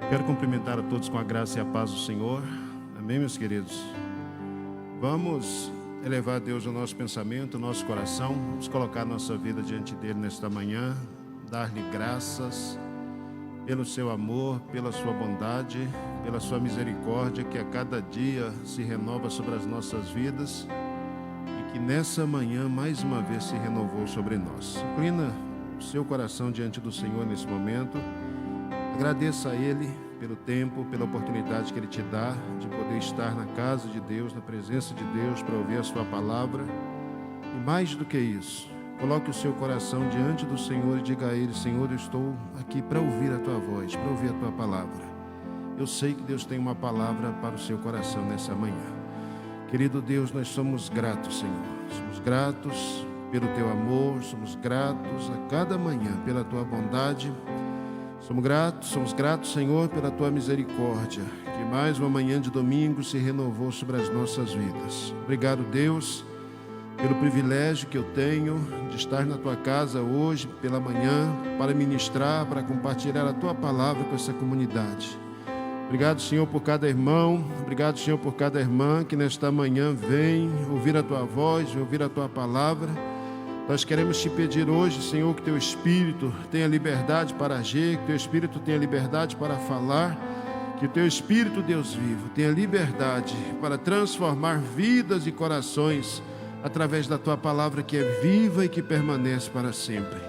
Quero cumprimentar a todos com a graça e a paz do Senhor. Amém, meus queridos? Vamos elevar a Deus o nosso pensamento, o nosso coração. Vamos colocar a nossa vida diante dele nesta manhã. Dar-lhe graças pelo seu amor, pela sua bondade, pela sua misericórdia, que a cada dia se renova sobre as nossas vidas e que nessa manhã mais uma vez se renovou sobre nós. Inclina o seu coração diante do Senhor nesse momento. Agradeça a Ele pelo tempo, pela oportunidade que Ele te dá de poder estar na casa de Deus, na presença de Deus, para ouvir a sua palavra. E mais do que isso, coloque o seu coração diante do Senhor e diga a Ele: Senhor, eu estou aqui para ouvir a Tua voz, para ouvir a Tua palavra. Eu sei que Deus tem uma palavra para o seu coração nessa manhã. Querido Deus, nós somos gratos, Senhor. Somos gratos pelo Teu amor, somos gratos a cada manhã pela Tua bondade. Somos gratos, Senhor, pela Tua misericórdia, que mais uma manhã de domingo se renovou sobre as nossas vidas. Obrigado, Deus, pelo privilégio que eu tenho de estar na Tua casa hoje, pela manhã, para ministrar, para compartilhar a Tua palavra com essa comunidade. Obrigado, Senhor, por cada irmão, obrigado, Senhor, por cada irmã que nesta manhã vem ouvir a Tua voz, ouvir a Tua palavra. Nós queremos te pedir hoje, Senhor, que Teu Espírito tenha liberdade para agir, que Teu Espírito tenha liberdade para falar, que o Teu Espírito, Deus vivo, tenha liberdade para transformar vidas e corações através da Tua palavra, que é viva e que permanece para sempre.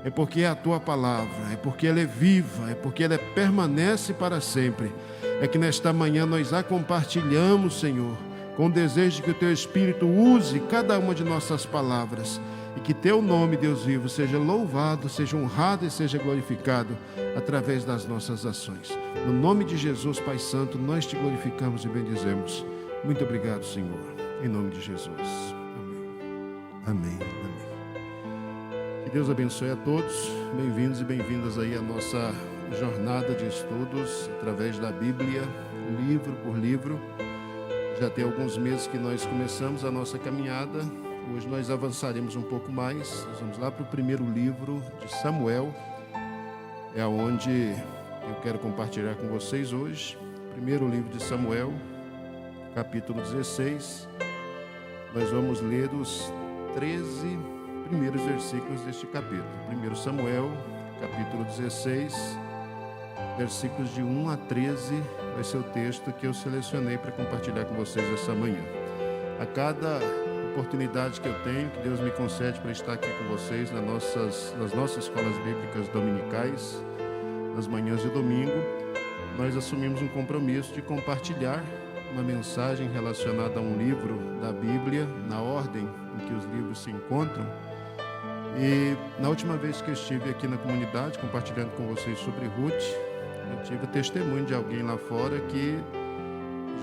É porque é a Tua palavra, é porque ela é viva, é porque ela permanece para sempre. É que nesta manhã nós a compartilhamos, Senhor, com o desejo de que o Teu Espírito use cada uma de nossas palavras e que Teu nome, Deus vivo, seja louvado, seja honrado e seja glorificado através das nossas ações. No nome de Jesus, Pai Santo, nós Te glorificamos e bendizemos. Muito obrigado, Senhor, em nome de Jesus. Amém. Amém. Amém. Que Deus abençoe a todos. Bem-vindos e bem-vindas aí à nossa jornada de estudos através da Bíblia, livro por livro. Já tem alguns meses que nós começamos a nossa caminhada. Hoje nós avançaremos um pouco mais. Nós vamos lá para o primeiro livro de Samuel. É onde eu quero compartilhar com vocês hoje. Primeiro livro de Samuel, capítulo 16. Nós vamos ler os 13 primeiros versículos deste capítulo. 1 Samuel, capítulo 16, versículos de 1 a 13, vai ser o texto que eu selecionei para compartilhar com vocês essa manhã. A cada oportunidade que eu tenho, que Deus me concede para estar aqui com vocês nas nossas escolas bíblicas dominicais, nas manhãs de domingo, nós assumimos um compromisso de compartilhar uma mensagem relacionada a um livro da Bíblia, na ordem em que os livros se encontram. E na última vez que eu estive aqui na comunidade, compartilhando com vocês sobre Ruth, eu tive o testemunho de alguém lá fora que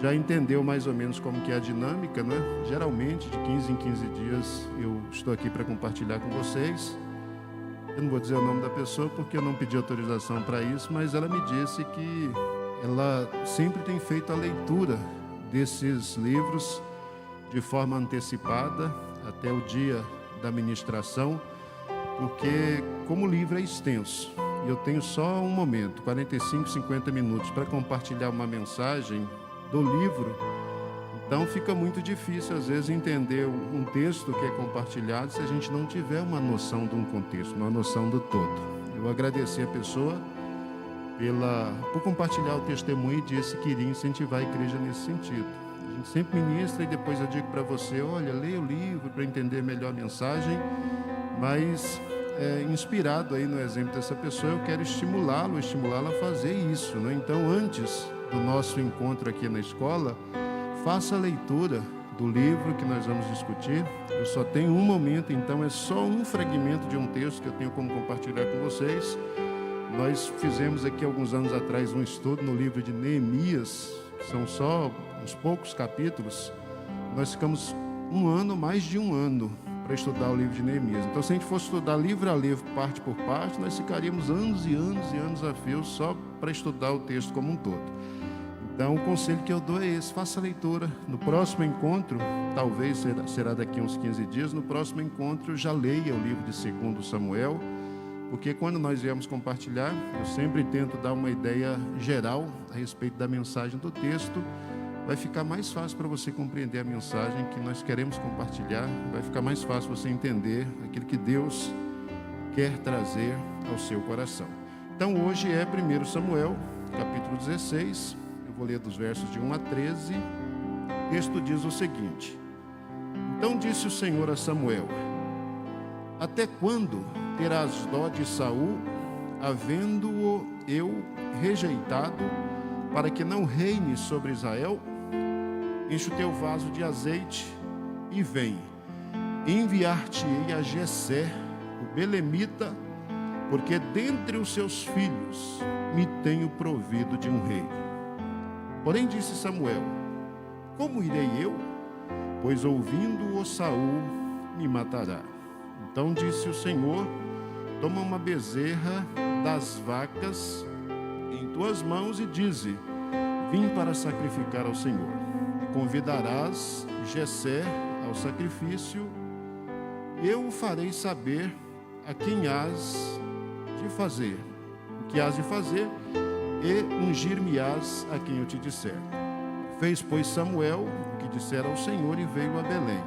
já entendeu mais ou menos como que é a dinâmica, né? Geralmente, de 15 em 15 dias, eu estou aqui para compartilhar com vocês. Eu não vou dizer o nome da pessoa porque eu não pedi autorização para isso, mas ela me disse que ela sempre tem feito a leitura desses livros de forma antecipada até o dia da ministração, porque como o livro é extenso e eu tenho só um momento, 45, 50 minutos para compartilhar uma mensagem do livro, então fica muito difícil às vezes entender um texto que é compartilhado se a gente não tiver uma noção de um contexto, uma noção do todo. Eu agradeci a pessoa por compartilhar o testemunho e disse que iria incentivar a igreja nesse sentido. A gente sempre ministra e depois eu digo para você: olha, leia o livro para entender melhor a mensagem, mas inspirado aí no exemplo dessa pessoa, eu quero estimulá-la a fazer isso, né? Então, antes do nosso encontro aqui na escola, faça a leitura do livro que nós vamos discutir. Eu só tenho um momento, então é só um fragmento de um texto que eu tenho como compartilhar com vocês. Nós fizemos aqui alguns anos atrás um estudo no livro de Neemias, são só uns poucos capítulos. Nós ficamos mais de um ano para estudar o livro de Neemias. Então, se a gente fosse estudar livro a livro, parte por parte, nós ficaríamos anos e anos e anos a fio só para estudar o texto como um todo. Então, o conselho que eu dou é esse: faça a leitura. No próximo encontro, talvez será daqui a uns 15 dias, no próximo encontro já leia o livro de 2 Samuel, porque quando nós viemos compartilhar, eu sempre tento dar uma ideia geral a respeito da mensagem do texto. Vai ficar mais fácil para você compreender a mensagem que nós queremos compartilhar, vai ficar mais fácil você entender aquilo que Deus quer trazer ao seu coração. Então hoje é 1 Samuel, capítulo 16, eu vou ler dos versos de 1 a 13, o texto diz o seguinte: Então disse o Senhor a Samuel: Até quando terás dó de Saul, havendo-o eu rejeitado, para que não reine sobre Israel? Enche o teu vaso de azeite e vem. Enviar-te-ei a Jessé, o belemita, porque dentre os seus filhos me tenho provido de um rei. Porém disse Samuel: Como irei eu? Pois ouvindo-o Saul me matará. Então disse o Senhor: Toma uma bezerra das vacas em tuas mãos e dize: Vim para sacrificar ao Senhor. E convidarás Jessé ao sacrifício, e eu o farei saber a quem hás de fazer, o que hás de fazer, e ungir-me-ás a quem eu te disser. Fez, pois, Samuel o que dissera ao Senhor e veio a Belém.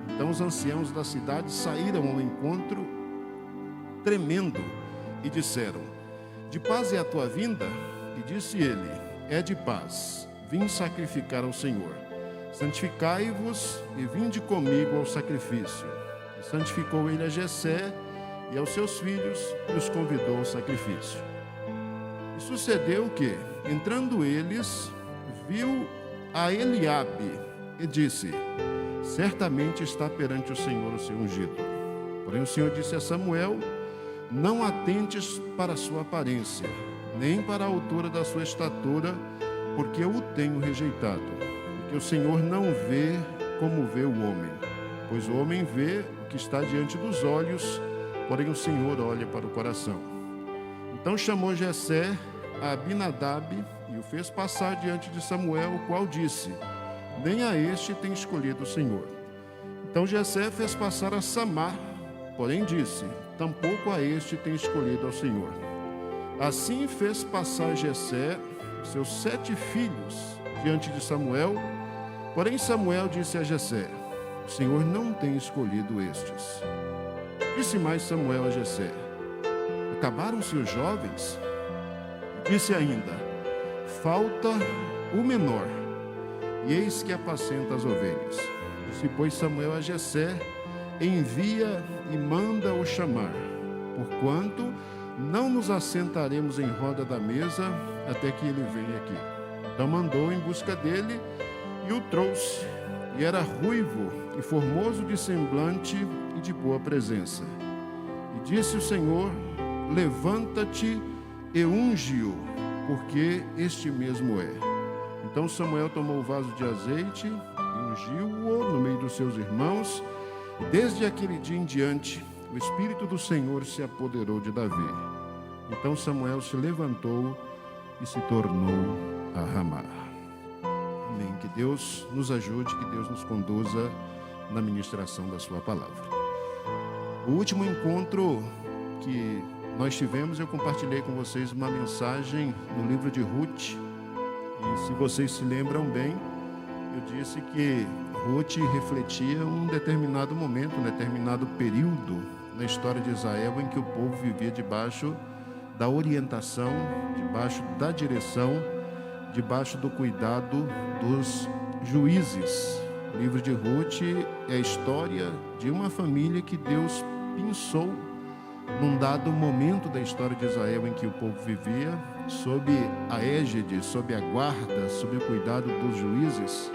Então os anciãos da cidade saíram ao encontro, tremendo, e disseram: De paz é a tua vinda? E disse ele: É de paz, vim sacrificar ao Senhor. Santificai-vos e vinde comigo ao sacrifício. E santificou ele a Jessé e aos seus filhos e os convidou ao sacrifício. E sucedeu que, entrando eles, viu a Eliabe e disse: Certamente está perante o Senhor o seu ungido. Porém o Senhor disse a Samuel: Não atentes para a sua aparência, nem para a altura da sua estatura, porque eu o tenho rejeitado. Porque o Senhor não vê como vê o homem, pois o homem vê o que está diante dos olhos, porém o Senhor olha para o coração. Então chamou Jessé a Abinadab e o fez passar diante de Samuel, o qual disse: Nem a este tem escolhido o Senhor. Então Jessé fez passar a Samar, porém disse: Tampouco a este tem escolhido ao Senhor. Assim fez passar Jessé seus 7 filhos diante de Samuel, porém Samuel disse a Jessé: O Senhor não tem escolhido estes. Disse mais Samuel a Jessé: Acabaram-se os jovens? Disse ainda: Falta o menor, e eis que apacenta as ovelhas. Disse, pois, Samuel a Jessé: Envia e manda-o chamar, porquanto não nos assentaremos em roda da mesa até que ele venha aqui. Então mandou em busca dele e o trouxe, e era ruivo e formoso de semblante e de boa presença. E disse o Senhor: Levanta-te e unge-o, porque este mesmo é. Então Samuel tomou o vaso de azeite e ungiu-o no meio dos seus irmãos. E desde aquele dia em diante, o Espírito do Senhor se apoderou de Davi. Então Samuel se levantou e se tornou a Ramá. Amém. Que Deus nos ajude, que Deus nos conduza na ministração da sua palavra. O último encontro que nós tivemos, eu compartilhei com vocês uma mensagem no livro de Ruth. E se vocês se lembram bem, eu disse que Ruth refletia um determinado momento, um determinado período na história de Israel em que o povo vivia debaixo da orientação, debaixo da direção, debaixo do cuidado dos juízes. O livro de Ruth é a história de uma família que Deus pensou num dado momento da história de Israel em que o povo vivia, sob a égide, sob a guarda, sob o cuidado dos juízes.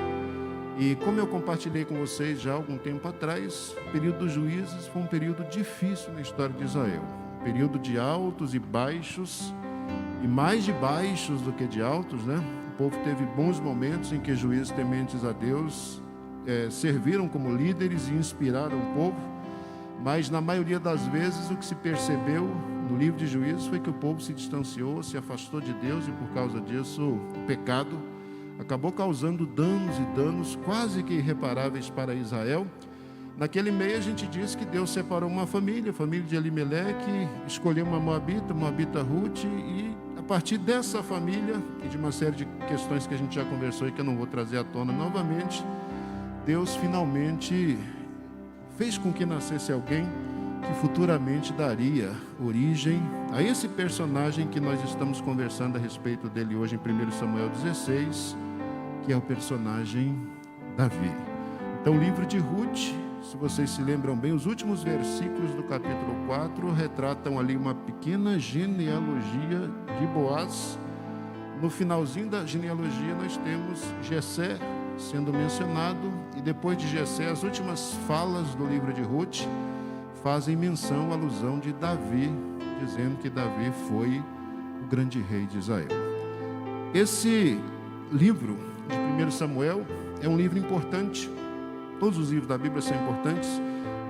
E como eu compartilhei com vocês já há algum tempo atrás, o período dos juízes foi um período difícil na história de Israel. Um período de altos e baixos, e mais de baixos do que de altos, né? O povo teve bons momentos em que juízes tementes a Deus serviram como líderes e inspiraram o povo, mas na maioria das vezes o que se percebeu no livro de Juízes foi que o povo se distanciou, se afastou de Deus, e por causa disso o pecado acabou causando danos e danos quase que irreparáveis para Israel, Naquele meio a gente diz que Deus separou uma família, a família de Elimeleque, escolheu uma moabita Ruth, e a partir dessa família e de uma série de questões que a gente já conversou e que eu não vou trazer à tona novamente, Deus finalmente fez com que nascesse alguém que futuramente daria origem a esse personagem que nós estamos conversando a respeito dele hoje em 1 Samuel 16, que é o personagem Davi. Então, o livro de Ruth, se vocês se lembram bem, os últimos versículos do capítulo 4 retratam ali uma pequena genealogia de Boaz. No finalzinho da genealogia nós temos Jessé sendo mencionado, e depois de Jessé, as últimas falas do livro de Ruth fazem menção, alusão de Davi, dizendo que Davi foi o grande rei de Israel. Esse livro de 1 Samuel é um livro importante. Todos os livros da Bíblia são importantes,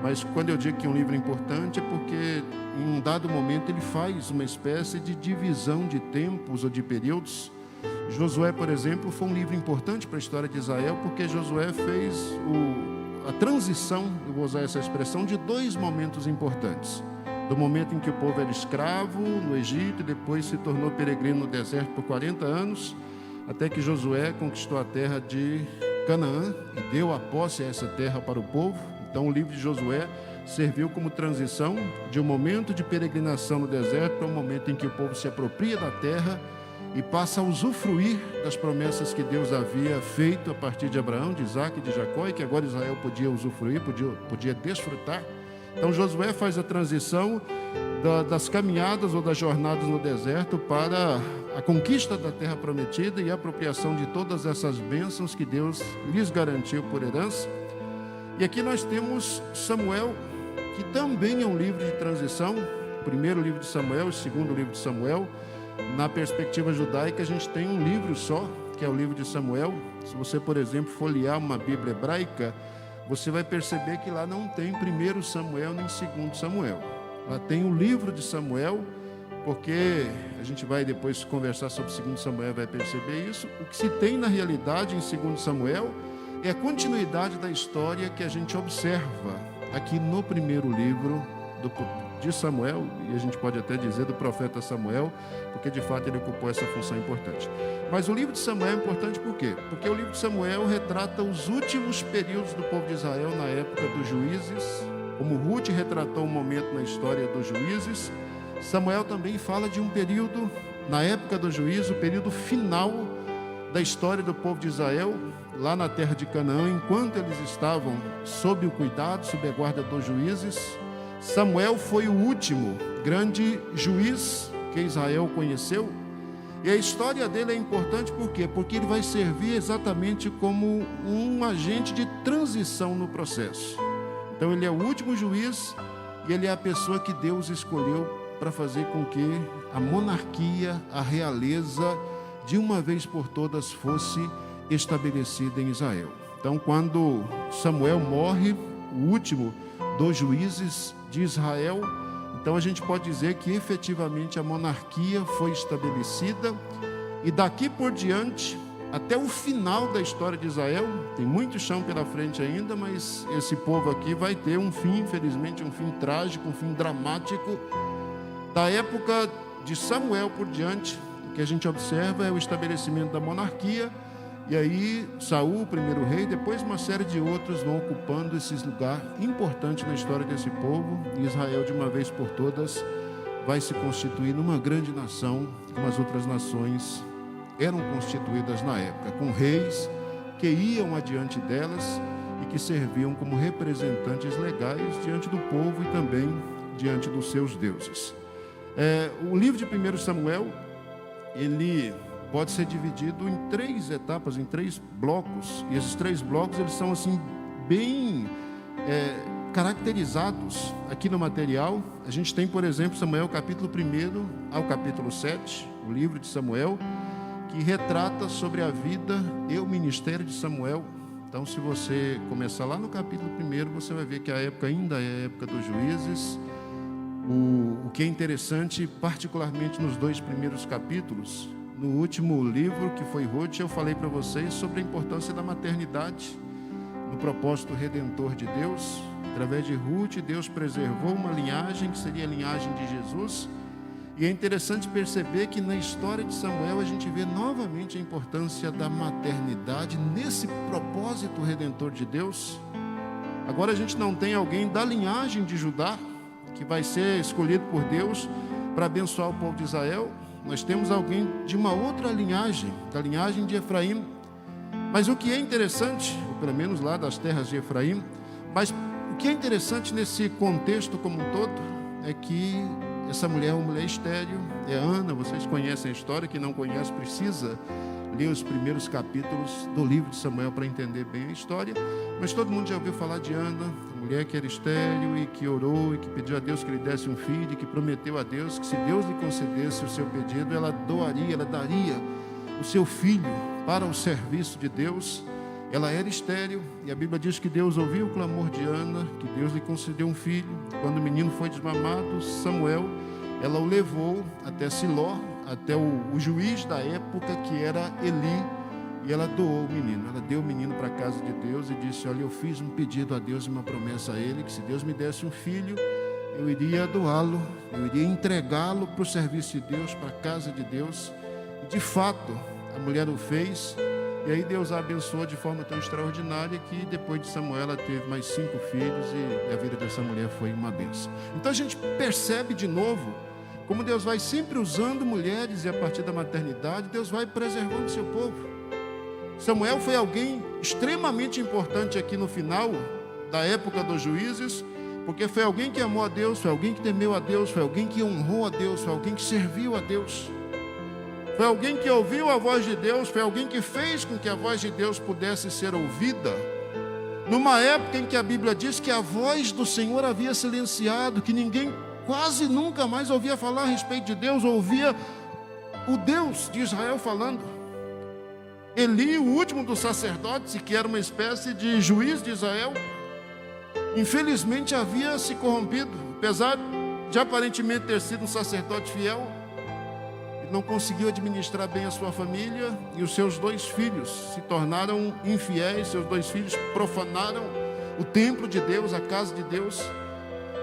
mas quando eu digo que é um livro importante é porque em um dado momento ele faz uma espécie de divisão de tempos ou de períodos. Josué, por exemplo, foi um livro importante para a história de Israel, porque Josué fez a transição, eu vou usar essa expressão, de dois momentos importantes. Do momento em que o povo era escravo no Egito e depois se tornou peregrino no deserto por 40 anos, até que Josué conquistou a terra de Canaã e deu a posse a essa terra para o povo. Então o livro de Josué serviu como transição de um momento de peregrinação no deserto para um momento em que o povo se apropria da terra e passa a usufruir das promessas que Deus havia feito a partir de Abraão, de Isaac e de Jacó, e que agora Israel podia usufruir, podia desfrutar. Então Josué faz a transição das caminhadas ou das jornadas no deserto para a conquista da terra prometida e a apropriação de todas essas bênçãos que Deus lhes garantiu por herança. E aqui nós temos Samuel, que também é um livro de transição, o primeiro livro de Samuel, o segundo livro de Samuel. Na perspectiva judaica, a gente tem um livro só, que é o livro de Samuel. Se você, por exemplo, folhear uma Bíblia hebraica, você vai perceber que lá não tem 1 Samuel nem 2 Samuel. Lá tem o livro de Samuel, porque a gente vai depois conversar sobre 2 Samuel, vai perceber isso. O que se tem na realidade em 2 Samuel é a continuidade da história que a gente observa aqui no primeiro livro de Samuel, e a gente pode até dizer do profeta Samuel, porque de fato ele ocupou essa função importante. Mas o livro de Samuel é importante por quê? Porque o livro de Samuel retrata os últimos períodos do povo de Israel na época dos juízes, como Ruth retratou um momento na história dos juízes. Samuel também fala de um período, na época do juízo, o período final da história do povo de Israel, lá na terra de Canaã, enquanto eles estavam sob o cuidado, sob a guarda dos juízes. Samuel foi o último grande juiz que Israel conheceu, e a história dele é importante por quê? Porque ele vai servir exatamente como um agente de transição no processo. Então ele é o último juiz e ele é a pessoa que Deus escolheu para fazer com que a monarquia, a realeza, de uma vez por todas fosse estabelecida em Israel. Então, quando Samuel morre, o último dos juízes de Israel, então a gente pode dizer que efetivamente a monarquia foi estabelecida, e daqui por diante, até o final da história de Israel, tem muito chão pela frente ainda, mas esse povo aqui vai ter um fim, infelizmente, um fim trágico, um fim dramático. Da época de Samuel por diante, o que a gente observa é o estabelecimento da monarquia, e aí Saul, o primeiro rei, depois uma série de outros vão ocupando esse lugar importante na história desse povo, e Israel, de uma vez por todas, vai se constituir numa grande nação, como as outras nações eram constituídas na época, com reis que iam adiante delas e que serviam como representantes legais diante do povo e também diante dos seus deuses. O livro de 1 Samuel, ele pode ser dividido em 3 etapas, em 3 blocos, e esses 3 blocos eles são assim bem caracterizados aqui no material. A gente tem, por exemplo, Samuel capítulo 1 ao capítulo 7, o livro de Samuel, que retrata sobre a vida e o ministério de Samuel. Então, se você começar lá no capítulo 1, você vai ver que a época ainda é a época dos juízes. O que é interessante, particularmente nos 2 primeiros capítulos, no último livro, que foi Ruth, eu falei para vocês sobre a importância da maternidade. No propósito redentor de Deus. Através de Ruth, Deus preservou uma linhagem que seria a linhagem de Jesus. E é interessante perceber que na história de Samuel a gente vê novamente a importância da maternidade nesse propósito redentor de Deus. Agora a gente não tem alguém da linhagem de Judá que vai ser escolhido por Deus para abençoar o povo de Israel. Nós temos alguém de uma outra linhagem, da linhagem de Efraim. Mas o que é interessante, ou pelo menos lá das terras de Efraim, mas o que é interessante nesse contexto como um todo, é que essa mulher é uma mulher estéril, é Ana. Vocês conhecem a história, quem não conhece precisa ler os primeiros capítulos do livro de Samuel para entender bem a história. Mas todo mundo já ouviu falar de Ana, a mulher que era estéril e que orou e que pediu a Deus que lhe desse um filho, e que prometeu a Deus que se Deus lhe concedesse o seu pedido, ela daria o seu filho para o serviço de Deus. Ela era estéril e a Bíblia diz que Deus ouviu o clamor de Ana, que Deus lhe concedeu um filho. Quando o menino foi desmamado, Samuel, ela o levou até Siló, até o juiz da época, que era Eli, e ela doou o menino. Ela deu o menino para a casa de Deus e disse: olha, eu fiz um pedido a Deus, uma promessa a ele, que se Deus me desse um filho, eu iria doá-lo, eu iria entregá-lo para o serviço de Deus, para a casa de Deus. E de fato, a mulher o fez. E aí Deus a abençoou de forma tão extraordinária que depois de Samuel ela teve mais 5 filhos e a vida dessa mulher foi uma bênção. Então a gente percebe de novo como Deus vai sempre usando mulheres, e a partir da maternidade Deus vai preservando seu povo. Samuel foi alguém extremamente importante aqui no final da época dos juízes, porque foi alguém que amou a Deus, foi alguém que temeu a Deus, foi alguém que honrou a Deus, foi alguém que serviu a Deus. Foi alguém que ouviu a voz de Deus, foi alguém que fez com que a voz de Deus pudesse ser ouvida. Numa época em que a Bíblia diz que a voz do Senhor havia silenciado, que ninguém quase nunca mais ouvia falar a respeito de Deus, ouvia o Deus de Israel falando. Eli, o último dos sacerdotes, que era uma espécie de juiz de Israel, infelizmente havia se corrompido. Apesar de aparentemente ter sido um sacerdote fiel, não conseguiu administrar bem a sua família, e os seus 2 filhos se tornaram infiéis. Seus 2 filhos profanaram o templo de Deus, a casa de Deus.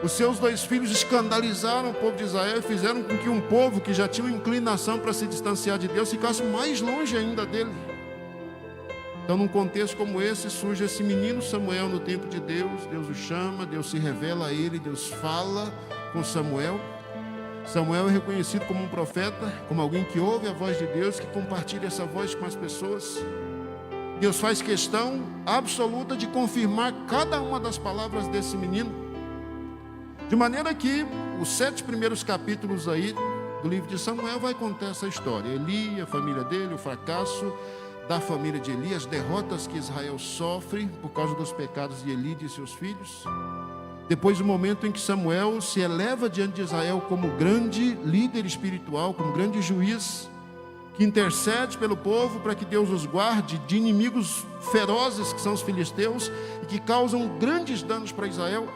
Os seus 2 filhos escandalizaram o povo de Israel e fizeram com que um povo que já tinha uma inclinação para se distanciar de Deus ficasse mais longe ainda dele. Então, num contexto como esse, surge esse menino Samuel no templo de Deus. Deus o chama, Deus se revela a ele, Deus fala com Samuel. Samuel é reconhecido como um profeta, como alguém que ouve a voz de Deus, que compartilha essa voz com as pessoas. Deus faz questão absoluta de confirmar cada uma das palavras desse menino, de maneira que os 7 primeiros capítulos aí do livro de Samuel vai contar essa história. Eli, a família dele, o fracasso da família de Eli, as derrotas que Israel sofre por causa dos pecados de Eli e de seus filhos. Depois do momento em que Samuel se eleva diante de Israel como grande líder espiritual, como grande juiz, que intercede pelo povo para que Deus os guarde de inimigos ferozes que são os filisteus e que causam grandes danos para Israel.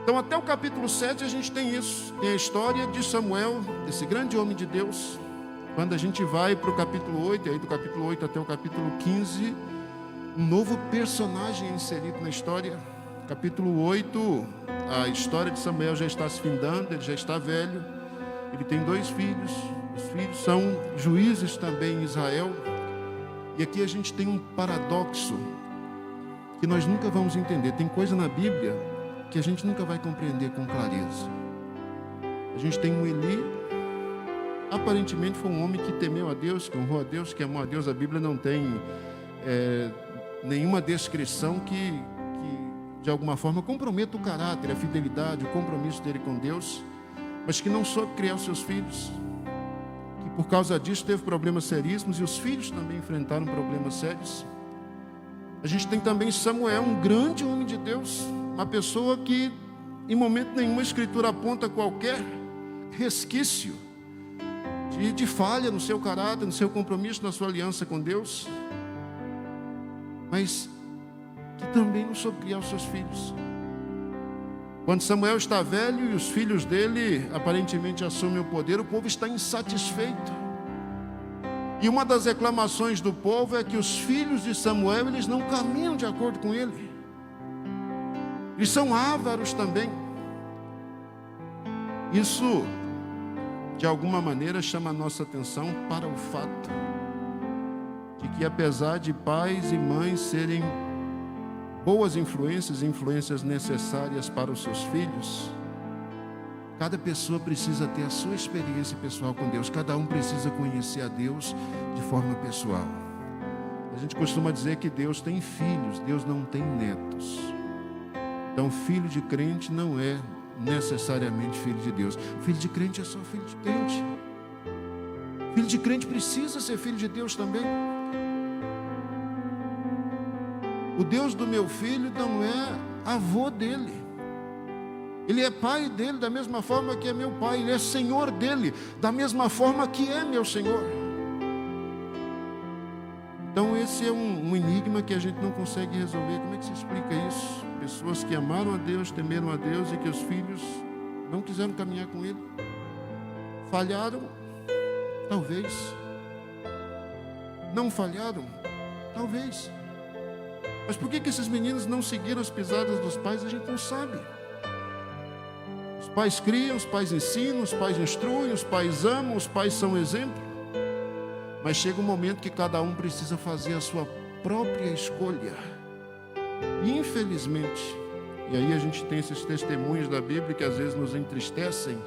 Então até o capítulo 7 a gente tem isso, tem a história de Samuel, desse grande homem de Deus. Quando a gente vai para o capítulo 8, e aí do capítulo 8 até o capítulo 15, um novo personagem é inserido na história. Capítulo 8, a história de Samuel já está se findando, ele já está velho, ele tem 2 filhos, os filhos são juízes também em Israel. E aqui a gente tem um paradoxo que nós nunca vamos entender. Tem coisa na Bíblia que a gente nunca vai compreender com clareza. A gente tem um Eli, aparentemente foi um homem que temeu a Deus, que honrou a Deus, que amou a Deus. A Bíblia não tem nenhuma descrição que de alguma forma comprometa o caráter, a fidelidade, o compromisso dele com Deus, mas que não soube criar os seus filhos, que por causa disso teve problemas seríssimos, e os filhos também enfrentaram problemas sérios. A gente tem também Samuel, um grande homem de Deus, uma pessoa que em momento nenhum a Escritura aponta qualquer resquício de falha no seu caráter, no seu compromisso, na sua aliança com Deus, mas que também não soube criar os seus filhos. Quando Samuel está velho e os filhos dele aparentemente assumem o poder, o povo está insatisfeito. E uma das reclamações do povo é que os filhos de Samuel, eles não caminham de acordo com ele. Eles são ávaros também. Isso, de alguma maneira, chama a nossa atenção para o fato de que, apesar de pais e mães serem boas influências, influências necessárias para os seus filhos, cada pessoa precisa ter a sua experiência pessoal com Deus. Cada um precisa conhecer a Deus de forma pessoal. A gente costuma dizer que Deus tem filhos, Deus não tem netos. Então, filho de crente não é necessariamente filho de Deus. Filho de crente é só filho de crente. Filho de crente precisa ser filho de Deus também. O Deus do meu filho não é avô dele. Ele é pai dele da mesma forma que é meu pai. Ele é senhor dele da mesma forma que é meu senhor. Então esse é um enigma que a gente não consegue resolver. Como é que se explica isso? Pessoas que amaram a Deus, temeram a Deus e que os filhos não quiseram caminhar com ele. Falharam? Talvez. Não falharam? Talvez. Mas por que esses meninos não seguiram as pisadas dos pais? A gente não sabe. Os pais criam, os pais ensinam, os pais instruem, os pais amam, os pais são exemplo. Mas chega um momento que cada um precisa fazer a sua própria escolha. E infelizmente, e aí a gente tem esses testemunhos da Bíblia que às vezes nos entristecem,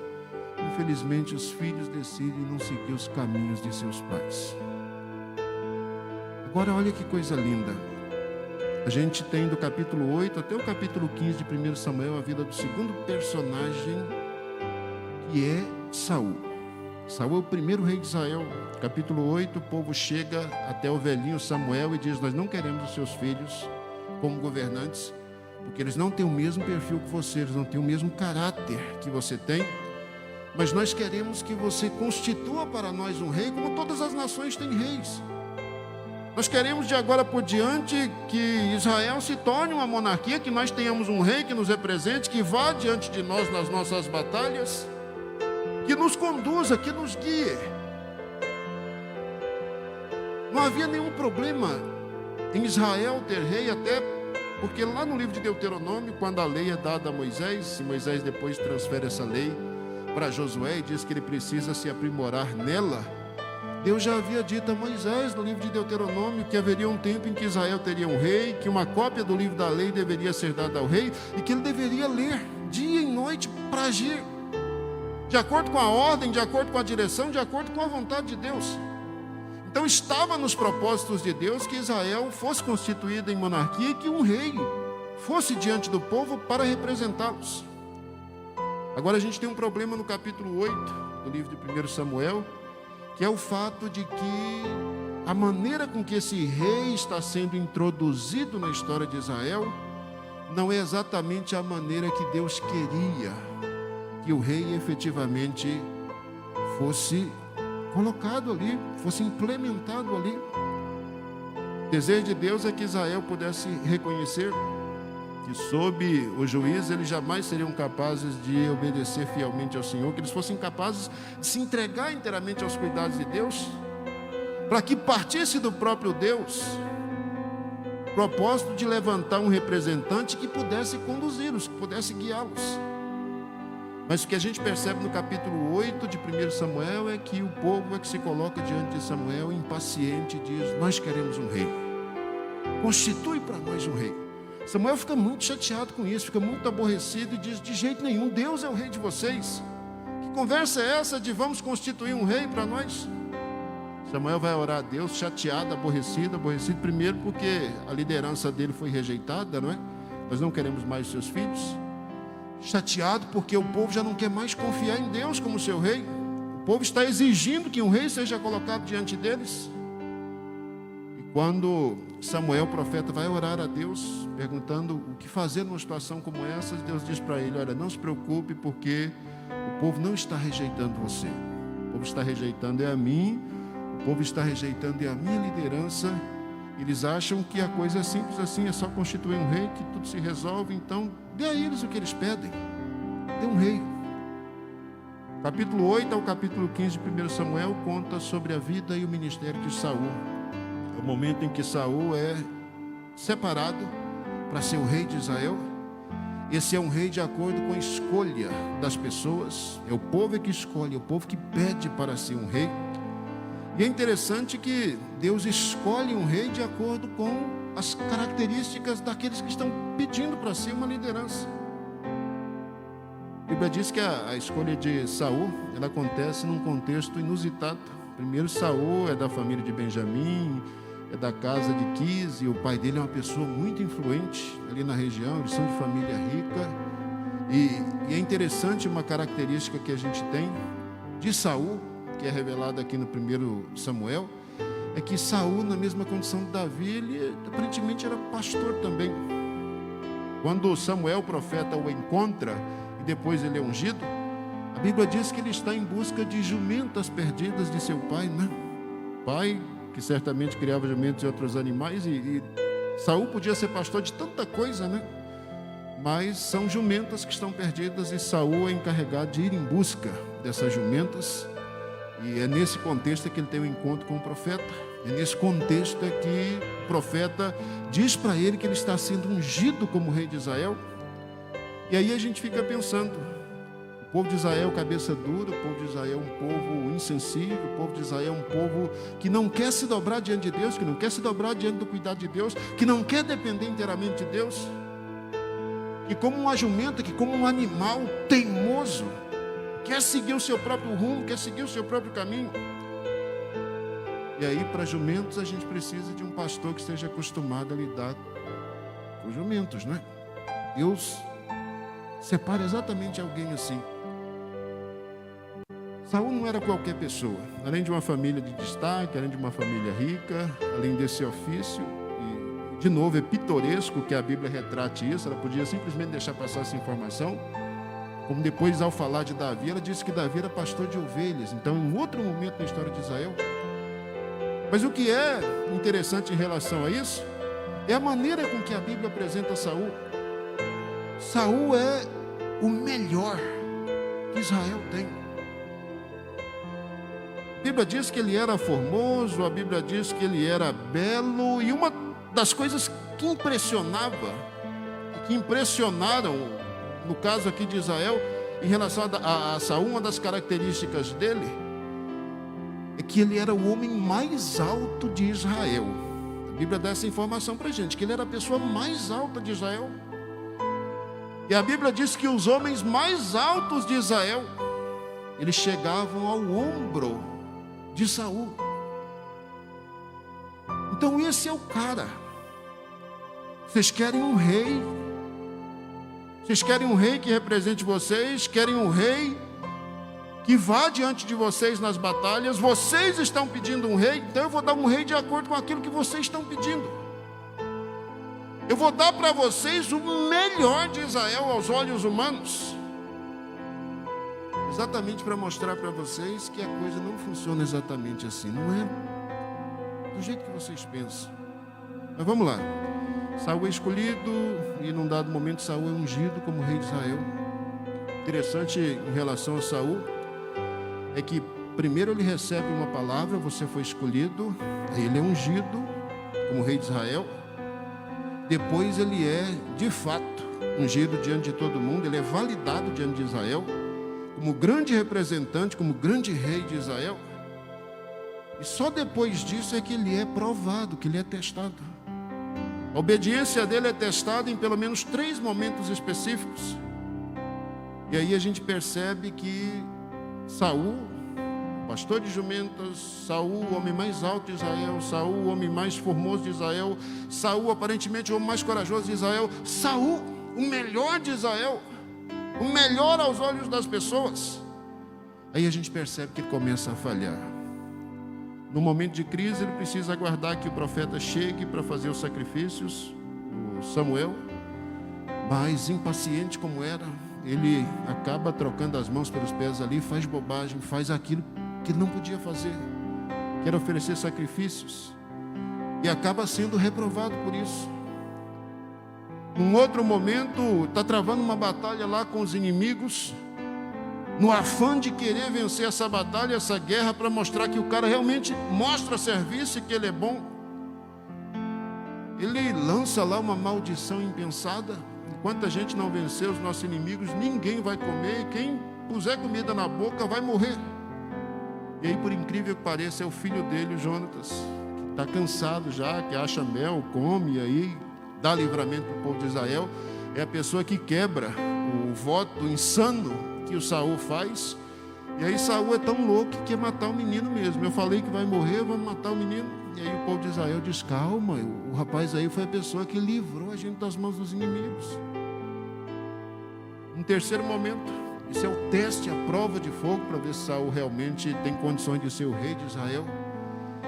infelizmente os filhos decidem não seguir os caminhos de seus pais. Agora olha que coisa linda. A gente tem do capítulo 8 até o capítulo 15 de 1 Samuel a vida do segundo personagem, que é Saul. Saul é o primeiro rei de Israel. Capítulo 8, o povo chega até o velhinho Samuel e diz: nós não queremos os seus filhos como governantes, porque eles não têm o mesmo perfil que você, eles não têm o mesmo caráter que você tem, mas nós queremos que você constitua para nós um rei, como todas as nações têm reis. Nós queremos de agora por diante que Israel se torne uma monarquia, que nós tenhamos um rei que nos represente, que vá diante de nós nas nossas batalhas, que nos conduza, que nos guie. Não havia nenhum problema em Israel ter rei, até porque lá no livro de Deuteronômio, quando a lei é dada a Moisés, e Moisés depois transfere essa lei para Josué e diz que ele precisa se aprimorar nela, Deus já havia dito a Moisés no livro de Deuteronômio que haveria um tempo em que Israel teria um rei, que uma cópia do livro da lei deveria ser dada ao rei e que ele deveria ler dia e noite para agir de acordo com a ordem, de acordo com a direção, de acordo com a vontade de Deus. Então estava nos propósitos de Deus que Israel fosse constituída em monarquia e que um rei fosse diante do povo para representá-los. Agora a gente tem um problema no capítulo 8 do livro de 1 Samuel, que é o fato de que a maneira com que esse rei está sendo introduzido na história de Israel não é exatamente a maneira que Deus queria que o rei efetivamente fosse colocado ali, fosse implementado ali. O desejo de Deus é que Israel pudesse reconhecer que sob o juiz eles jamais seriam capazes de obedecer fielmente ao Senhor, que eles fossem capazes de se entregar inteiramente aos cuidados de Deus, para que partisse do próprio Deus o propósito de levantar um representante que pudesse conduzi-los, que pudesse guiá-los. Mas o que a gente percebe no capítulo 8 de 1 Samuel é que o povo é que se coloca diante de Samuel impaciente e diz: nós queremos um rei, constitui para nós um rei. Samuel fica muito chateado com isso, fica muito aborrecido e diz: de jeito nenhum, Deus é o rei de vocês. Que conversa é essa de vamos constituir um rei para nós? Samuel vai orar a Deus chateado, aborrecido primeiro porque a liderança dele foi rejeitada, não é? Nós não queremos mais seus filhos. Chateado porque o povo já não quer mais confiar em Deus como seu rei. O povo está exigindo que um rei seja colocado diante deles. Quando Samuel, o profeta, vai orar a Deus, perguntando o que fazer numa situação como essa, Deus diz para ele: olha, não se preocupe, porque o povo não está rejeitando você. O povo está rejeitando a mim, o povo está rejeitando a minha liderança. Eles acham que a coisa é simples assim, é só constituir um rei, que tudo se resolve. Então, dê a eles o que eles pedem. Dê um rei. Capítulo 8 ao capítulo 15 de 1 Samuel conta sobre a vida e o ministério de Saul. É o momento em que Saul é separado para ser o rei de Israel. Esse é um rei de acordo com a escolha das pessoas. É o povo que escolhe, é o povo que pede para ser um rei. E é interessante que Deus escolhe um rei de acordo com as características daqueles que estão pedindo para ser uma liderança. A Bíblia diz que a escolha de Saul, ela acontece num contexto inusitado. Primeiro, Saul é da família de Benjamim, é da casa de Quis, e o pai dele é uma pessoa muito influente ali na região, eles são de família rica. E é interessante uma característica que a gente tem de Saul, que é revelada aqui no 1 Samuel, é que Saul, na mesma condição de Davi, ele aparentemente era pastor também. Quando Samuel, o profeta, o encontra e depois ele é ungido, a Bíblia diz que ele está em busca de jumentas perdidas de seu pai, né? Pai que certamente criava jumentos e outros animais, e Saul podia ser pastor de tanta coisa, né? Mas são jumentas que estão perdidas e Saul é encarregado de ir em busca dessas jumentas. E é nesse contexto que ele tem um encontro com o profeta. É nesse contexto que o profeta diz para ele que ele está sendo ungido como rei de Israel. E aí a gente fica pensando, o povo de Israel cabeça dura, o povo de Israel um povo insensível, o povo de Israel um povo que não quer se dobrar diante de Deus, que não quer se dobrar diante do cuidado de Deus, que não quer depender inteiramente de Deus, que como uma jumenta, que como um animal teimoso, quer seguir o seu próprio rumo, quer seguir o seu próprio caminho. E aí, para jumentos, a gente precisa de um pastor que esteja acostumado a lidar com jumentos, não é? Deus separa exatamente alguém assim. Saul não era qualquer pessoa. Além de uma família de destaque, além de uma família rica, além desse ofício, e de novo é pitoresco que a Bíblia retrate isso, ela podia simplesmente deixar passar essa informação. Como depois, ao falar de Davi, ela disse que Davi era pastor de ovelhas. Então, em outro momento da história de Israel. Mas o que é interessante em relação a isso é a maneira com que a Bíblia apresenta Saul. Saul é o melhor que Israel tem. A Bíblia diz que ele era formoso, a Bíblia diz que ele era belo, e uma das coisas que impressionaram, no caso aqui de Israel, em relação a Saul, uma das características dele é que ele era o homem mais alto de Israel. A Bíblia dá essa informação para a gente, que ele era a pessoa mais alta de Israel. E a Bíblia diz que os homens mais altos de Israel, eles chegavam ao ombro de Saul. Então esse é o cara. Vocês querem um rei? Vocês querem um rei que represente vocês? Querem um rei que vá diante de vocês nas batalhas? Vocês estão pedindo um rei? Então eu vou dar um rei de acordo com aquilo que vocês estão pedindo. Eu vou dar para vocês o melhor de Israel aos olhos humanos. Exatamente para mostrar para vocês que a coisa não funciona exatamente assim. Não é do jeito que vocês pensam. Mas vamos lá. Saul é escolhido e num dado momento Saul é ungido como rei de Israel. Interessante em relação a Saul é que primeiro ele recebe uma palavra, você foi escolhido, aí ele é ungido como rei de Israel. Depois ele é de fato ungido diante de todo mundo, ele é validado diante de Israel como grande representante, como grande rei de Israel. E só depois disso é que ele é provado, que ele é testado. A obediência dele é testada em pelo menos 3 momentos específicos. E aí a gente percebe que Saul, pastor de jumentas, Saul, o homem mais alto de Israel, Saul, o homem mais formoso de Israel, Saul, aparentemente o homem mais corajoso de Israel, Saul, o melhor de Israel, o melhor aos olhos das pessoas. Aí a gente percebe que ele começa a falhar. No momento de crise, ele precisa aguardar que o profeta chegue para fazer os sacrifícios, o Samuel, mas impaciente como era, ele acaba trocando as mãos pelos pés ali, faz bobagem, faz aquilo que ele não podia fazer, que era oferecer sacrifícios, e acaba sendo reprovado por isso. Num outro momento, está travando uma batalha lá com os inimigos, no afã de querer vencer essa batalha, essa guerra, para mostrar que o cara realmente mostra serviço e que ele é bom, ele lança lá uma maldição impensada. Enquanto a gente não vencer os nossos inimigos, ninguém vai comer, e quem puser comida na boca vai morrer. E aí, por incrível que pareça, é o filho dele, o Jonatas, que está cansado já, que acha mel, come, e aí dá livramento para o povo de Israel. É a pessoa que quebra o voto insano que o Saul faz. E aí Saul é tão louco que quer matar o menino mesmo. Eu falei que vai morrer, vamos matar o menino. E aí o povo de Israel diz: calma, o rapaz aí foi a pessoa que livrou a gente das mãos dos inimigos. Um terceiro momento, isso é o teste, a prova de fogo, para ver se Saul realmente tem condições de ser o rei de Israel.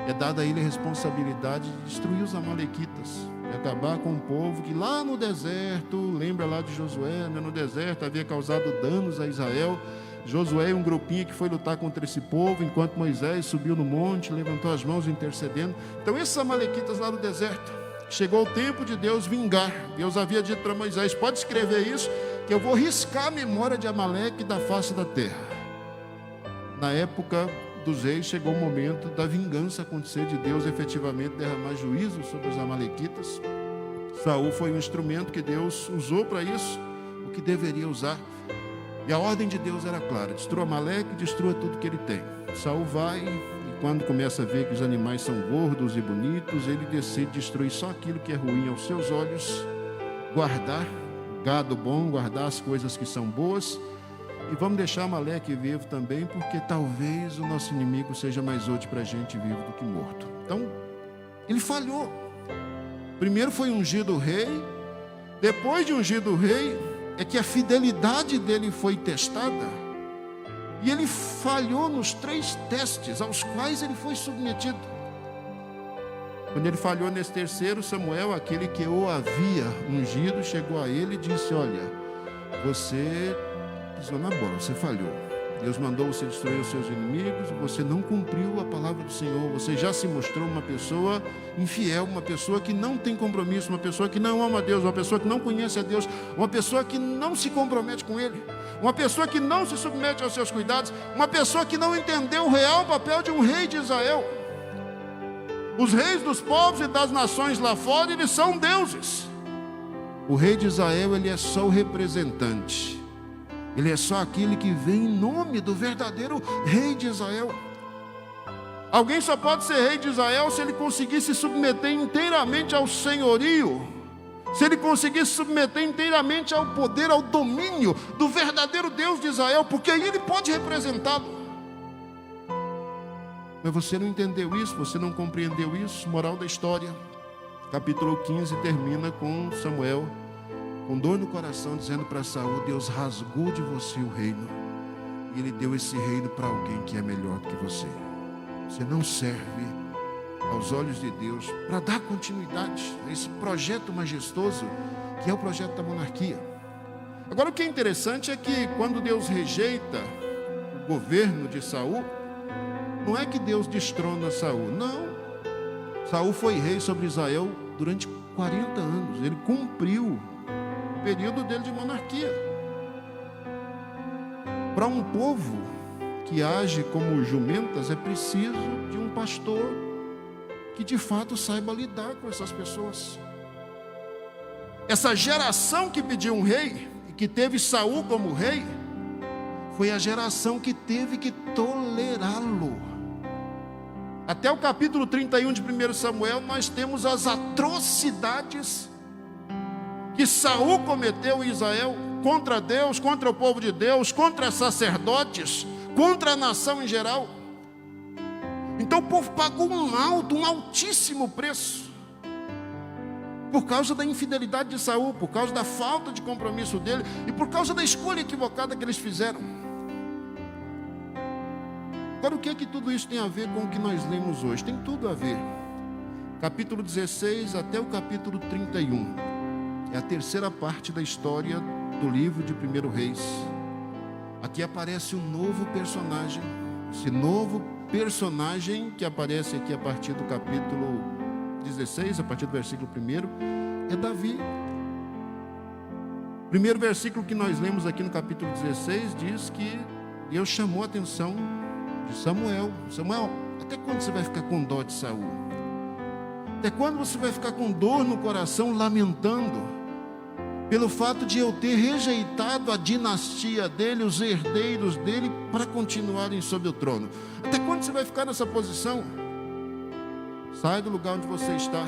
É dada a ele a responsabilidade de destruir os amalequitas, de acabar com um povo que lá no deserto, lembra lá de Josué, né? No deserto havia causado danos a Israel. Josué e um grupinho que foi lutar contra esse povo, enquanto Moisés subiu no monte, levantou as mãos intercedendo. Então esses amalequitas lá no deserto, chegou o tempo de Deus vingar. Deus havia dito para Moisés: pode escrever isso, que eu vou riscar a memória de Amaleque da face da terra. Na época dos reis, chegou o momento da vingança acontecer, de Deus efetivamente derramar juízo sobre os amalequitas. Saul foi um instrumento que Deus usou para isso, o que deveria usar. E a ordem de Deus era clara: destrua Amaleque, destrua tudo que ele tem. Saul vai, e quando começa a ver que os animais são gordos e bonitos, ele decide destruir só aquilo que é ruim aos seus olhos, guardar gado bom, guardar as coisas que são boas. E vamos deixar Amaleque vivo também, porque talvez o nosso inimigo seja mais útil para a gente vivo do que morto. Então, ele falhou. Primeiro foi ungido rei, depois de ungido rei, é que a fidelidade dele foi testada, e ele falhou nos 3 testes aos quais ele foi submetido. Quando ele falhou nesse terceiro, Samuel, aquele que o havia ungido, chegou a ele e disse: olha, você pisou na bola, você falhou. Deus mandou você destruir os seus inimigos, você não cumpriu a palavra do Senhor, você já se mostrou uma pessoa infiel, uma pessoa que não tem compromisso, uma pessoa que não ama a Deus, uma pessoa que não conhece a Deus, uma pessoa que não se compromete com Ele, uma pessoa que não se submete aos seus cuidados, uma pessoa que não entendeu o real papel de um rei de Israel. Os reis dos povos e das nações lá fora, eles são deuses. O rei de Israel, ele é só o representante. Ele é só aquele que vem em nome do verdadeiro rei de Israel. Alguém só pode ser rei de Israel se ele conseguir se submeter inteiramente ao senhorio, se ele conseguir se submeter inteiramente ao poder, ao domínio do verdadeiro Deus de Israel, porque aí ele pode representá-lo. Mas você não entendeu isso, você não compreendeu isso. Moral da história, capítulo 15 termina com Samuel com dor no coração, dizendo para Saul: Deus rasgou de você o reino, e Ele deu esse reino para alguém que é melhor do que você. Você não serve aos olhos de Deus para dar continuidade a esse projeto majestoso que é o projeto da monarquia. Agora, o que é interessante é que quando Deus rejeita o governo de Saul, não é que Deus destrona Saul, não. Saul foi rei sobre Israel durante 40 anos, ele cumpriu período dele de monarquia. Para um povo que age como jumentas, é preciso de um pastor que de fato saiba lidar com essas pessoas. Essa geração que pediu um rei e que teve Saul como rei, foi a geração que teve que tolerá-lo. Até o capítulo 31 de 1 Samuel, nós temos as atrocidades que Saul cometeu em Israel contra Deus, contra o povo de Deus, contra sacerdotes, contra a nação em geral. Então o povo pagou um altíssimo preço, por causa da infidelidade de Saul, por causa da falta de compromisso dele e por causa da escolha equivocada que eles fizeram. Agora, o que é que tudo isso tem a ver com o que nós lemos hoje? Tem tudo a ver. Capítulo 16 até o capítulo 31. É a terceira parte da história do livro de 1 Reis. Aqui aparece um novo personagem. Esse novo personagem que aparece aqui a partir do capítulo 16, a partir do versículo 1, é Davi. O primeiro versículo que nós lemos aqui no capítulo 16 diz que Deus chamou a atenção de Samuel. Samuel, até quando você vai ficar com dó de Saul? Até quando você vai ficar com dor no coração, lamentando pelo fato de eu ter rejeitado a dinastia dele, os herdeiros dele, para continuarem sob o trono? Até quando você vai ficar nessa posição? Sai do lugar onde você está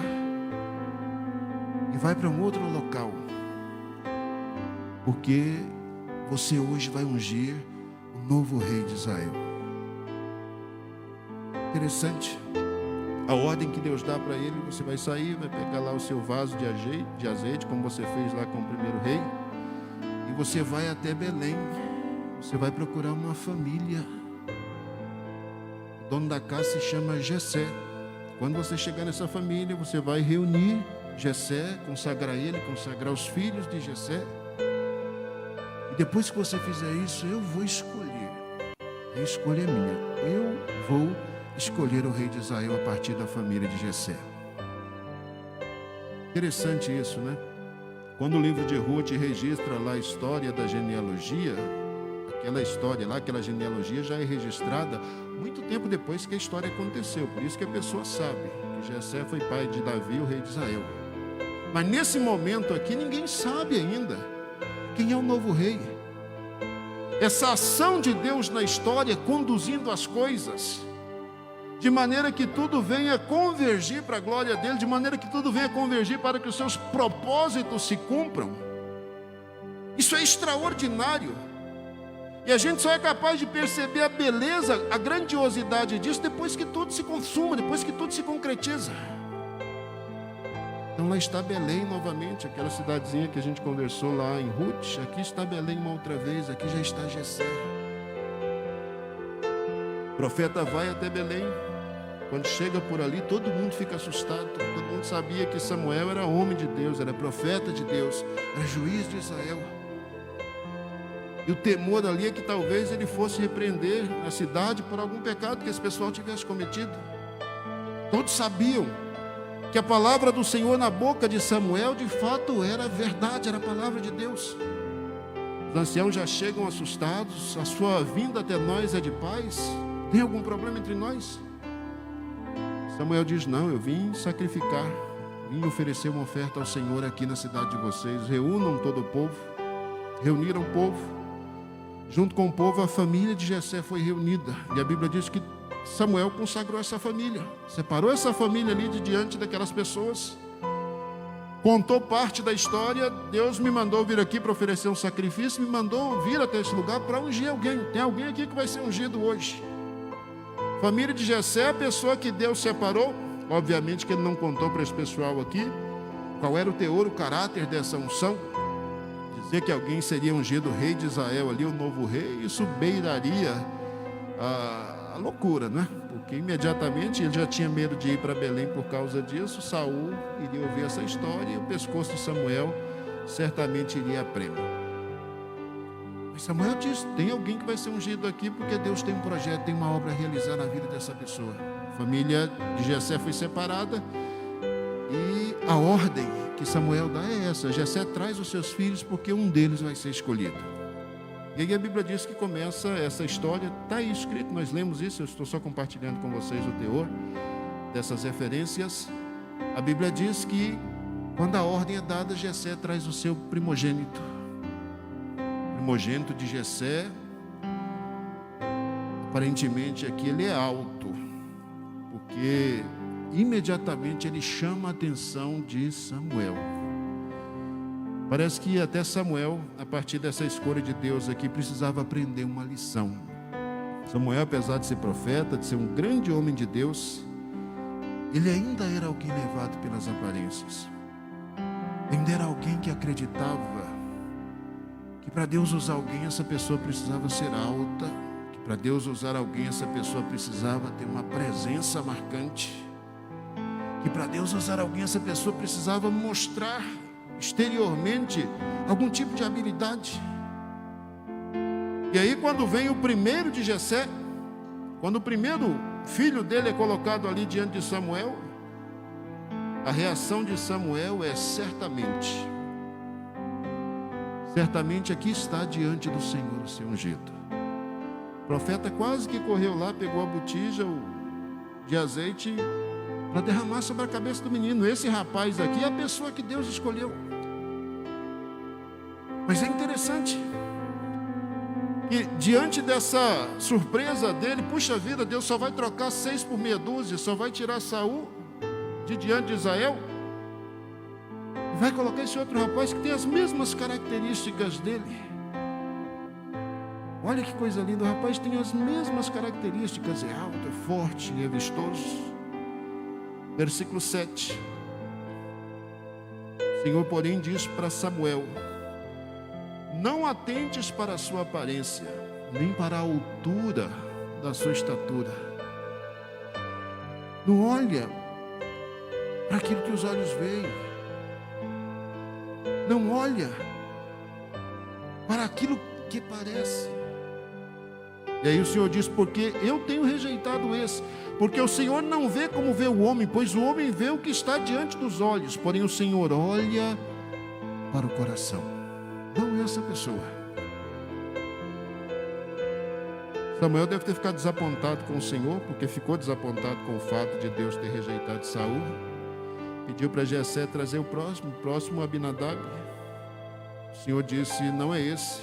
e vai para um outro local, porque você hoje vai ungir o novo rei de Israel. Interessante. A ordem que Deus dá para ele: você vai sair, vai pegar lá o seu vaso de azeite, como você fez lá com o primeiro rei, e você vai até Belém. Você vai procurar uma família. O dono da casa se chama Jessé. Quando você chegar nessa família, você vai reunir Jessé, consagrar ele, consagrar os filhos de Jessé. E depois que você fizer isso, eu vou escolher. A escolha é minha. Eu vou escolher o rei de Israel a partir da família de Jessé. Interessante isso, né? Quando o livro de Ruth registra lá a história da genealogia, aquela história lá, aquela genealogia já é registrada muito tempo depois que a história aconteceu. Por isso que a pessoa sabe que Jessé foi pai de Davi, o rei de Israel. Mas nesse momento aqui ninguém sabe ainda quem é o novo rei. Essa ação de Deus na história conduzindo as coisas, de maneira que tudo venha convergir para a glória dele, de maneira que tudo venha convergir para que os seus propósitos se cumpram. Isso é extraordinário. E a gente só é capaz de perceber a beleza, a grandiosidade disso depois que tudo se consuma, depois que tudo se concretiza. Então lá está Belém novamente, aquela cidadezinha que a gente conversou lá em Ruth. Aqui está Belém uma outra vez, aqui já está Jessé. O profeta vai até Belém. Quando chega por ali, todo mundo fica assustado. Todo mundo sabia que Samuel era homem de Deus, era profeta de Deus, era juiz de Israel. E o temor ali é que talvez ele fosse repreender a cidade por algum pecado que esse pessoal tivesse cometido. Todos sabiam que a palavra do Senhor na boca de Samuel de fato era verdade, era a palavra de Deus. Os anciãos já chegam assustados. A sua vinda até nós é de paz? Tem algum problema entre nós? Samuel diz: não, eu vim sacrificar, vim oferecer uma oferta ao Senhor aqui na cidade de vocês. Reúnam todo o povo. Reuniram o povo. Junto com o povo, a família de Jessé foi reunida. E a Bíblia diz que Samuel consagrou essa família, separou essa família ali de diante daquelas pessoas, contou parte da história. Deus me mandou vir aqui para oferecer um sacrifício, me mandou vir até esse lugar para ungir alguém. Tem alguém aqui que vai ser ungido hoje. Família de Jessé é a pessoa que Deus separou. Obviamente que ele não contou para esse pessoal aqui qual era o teor, o caráter dessa unção. Dizer que alguém seria ungido rei de Israel ali, o novo rei, isso beiraria a loucura, né? Porque imediatamente ele já tinha medo de ir para Belém por causa disso. Saul iria ouvir essa história e o pescoço de Samuel certamente iria a prêmio. Mas Samuel diz: tem alguém que vai ser ungido aqui, porque Deus tem um projeto, tem uma obra a realizar na vida dessa pessoa. A família de Jessé foi separada e a ordem que Samuel dá é essa: Jessé traz os seus filhos, porque um deles vai ser escolhido. E aí a Bíblia diz que começa essa história, está aí escrito, nós lemos isso, eu estou só compartilhando com vocês o teor dessas referências. A Bíblia diz que quando a ordem é dada, Jessé traz o seu primogênito. O primogênito de Jessé, aparentemente aqui ele é alto, porque imediatamente ele chama a atenção de Samuel. Parece que até Samuel, a partir dessa escolha de Deus aqui, precisava aprender uma lição. Samuel, apesar de ser profeta, de ser um grande homem de Deus, ele ainda era alguém levado pelas aparências. Ainda era alguém que acreditava que para Deus usar alguém, essa pessoa precisava ser alta, que para Deus usar alguém, essa pessoa precisava ter uma presença marcante, que para Deus usar alguém, essa pessoa precisava mostrar exteriormente algum tipo de habilidade. E aí quando vem o primeiro de Jessé, quando o primeiro filho dele é colocado ali diante de Samuel, a reação de Samuel é certamente aqui está diante do Senhor o seu ungido. O profeta quase que correu lá, pegou a botija de azeite para derramar sobre a cabeça do menino. Esse rapaz aqui é a pessoa que Deus escolheu. Mas é interessante que diante dessa surpresa dele, puxa vida, Deus só vai trocar 6 por meia dúzia, só vai tirar Saul de diante de Israel, e vai colocar esse outro rapaz que tem as mesmas características dele. Olha que coisa linda, o rapaz tem as mesmas características, é alto, é forte, é vistoso. Versículo 7. O Senhor, porém, diz para Samuel: não atentes para a sua aparência, nem para a altura da sua estatura. Não olha para aquilo que os olhos veem. Não olha para aquilo que parece. E aí o Senhor diz: porque eu tenho rejeitado esse. Porque o Senhor não vê como vê o homem, pois o homem vê o que está diante dos olhos, porém o Senhor olha para o coração. Não é essa pessoa. Samuel deve ter ficado desapontado com o Senhor, porque ficou desapontado com o fato de Deus ter rejeitado Saul. Pediu para Jessé trazer o próximo Abinadab. O Senhor disse: não é esse.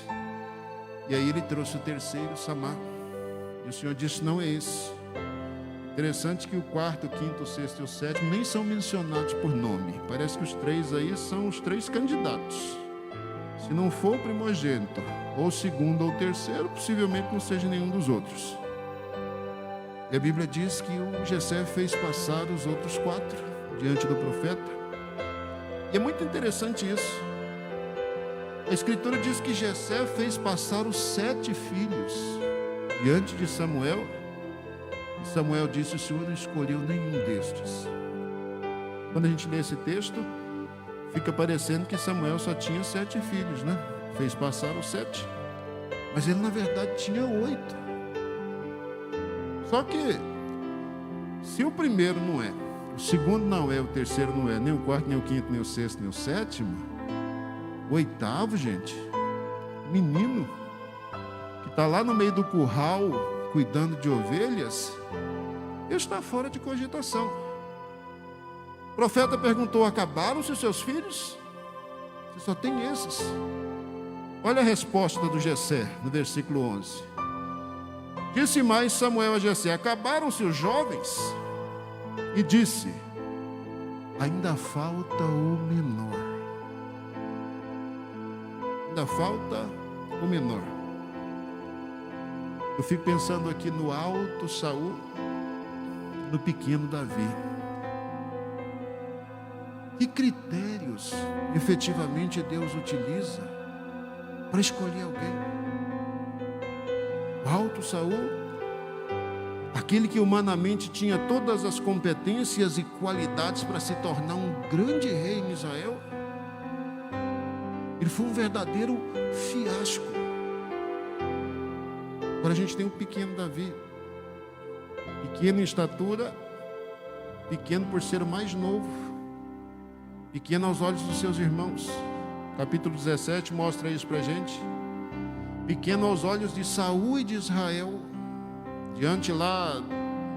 E aí ele trouxe o terceiro, Samar. E o Senhor disse: não é esse. Interessante que o quarto, o quinto, o sexto e o sétimo nem são mencionados por nome. Parece que os 3 aí são os 3 candidatos. Se não for o primogênito, ou o segundo ou o terceiro, possivelmente não seja nenhum dos outros. E a Bíblia diz que o Jessé fez passar os outros 4 diante do profeta. E é muito interessante isso. A Escritura diz que Jessé fez passar os 7 filhos diante de Samuel. E Samuel disse: o Senhor não escolheu nenhum destes. Quando a gente lê esse texto, fica parecendo que Samuel só tinha 7 filhos, né? Fez passar os 7. Mas ele na verdade tinha 8. Só que se o primeiro não é, o segundo não é, o terceiro não é, nem o quarto, nem o quinto, nem o sexto, nem o sétimo, o 8º, gente, menino, que está lá no meio do curral, cuidando de ovelhas, está fora de cogitação. O profeta perguntou: acabaram-se os seus filhos? Você só tem esses. Olha a resposta do Jessé, no versículo 11. Disse mais Samuel a Jessé: acabaram-se os jovens? E disse: ainda falta o menor. Ainda falta o menor. Eu fico pensando aqui no alto Saul, no pequeno Davi. Que critérios efetivamente Deus utiliza para escolher alguém? O alto Saul, aquele que humanamente tinha todas as competências e qualidades para se tornar um grande rei em Israel, ele foi um verdadeiro fiasco. Agora a gente tem o pequeno Davi, pequeno em estatura, pequeno por ser o mais novo, pequeno aos olhos dos seus irmãos. Capítulo 17 mostra isso para a gente. Pequeno aos olhos de Saul e de Israel, diante lá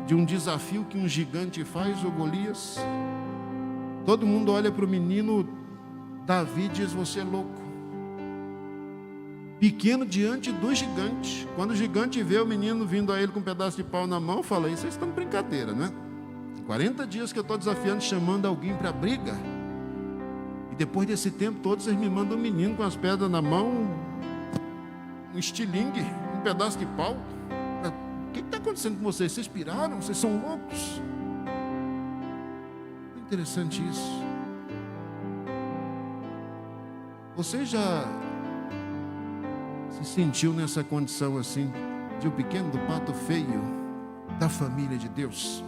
de um desafio que um gigante faz, o Golias. Todo mundo olha para o menino Davi e diz: você é louco. Pequeno diante do gigante. Quando o gigante vê o menino vindo a ele com um pedaço de pau na mão, fala: isso vocês estão de brincadeira, né? 40 dias que eu estou desafiando, chamando alguém para briga, e depois desse tempo todo vocês me mandam um menino com as pedras na mão, um estilingue, um pedaço de pau. O que está acontecendo com vocês? Vocês piraram? Vocês são loucos? É interessante isso. Você já se sentiu nessa condição assim, de um pequeno, do pato feio da família de Deus?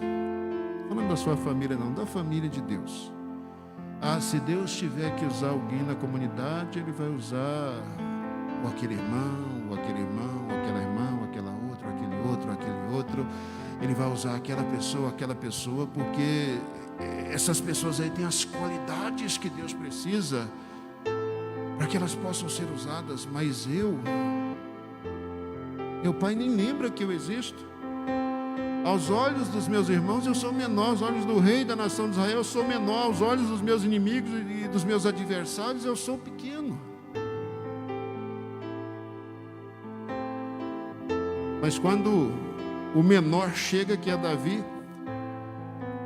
Não falando da sua família não, da família de Deus. Ah, se Deus tiver que usar alguém na comunidade, Ele vai usar ou aquele irmão, ou aquele irmão, ou aquela irmã, ou aquela outra, ou aquele outro, ou aquele outro. Ele vai usar aquela pessoa, porque essas pessoas aí têm as qualidades que Deus precisa para que elas possam ser usadas. Mas Meu pai nem lembra que eu existo. Aos olhos dos meus irmãos eu sou menor, aos olhos do rei da nação de Israel eu sou menor, aos olhos dos meus inimigos e dos meus adversários eu sou pequeno. Mas quando o menor chega, que é Davi,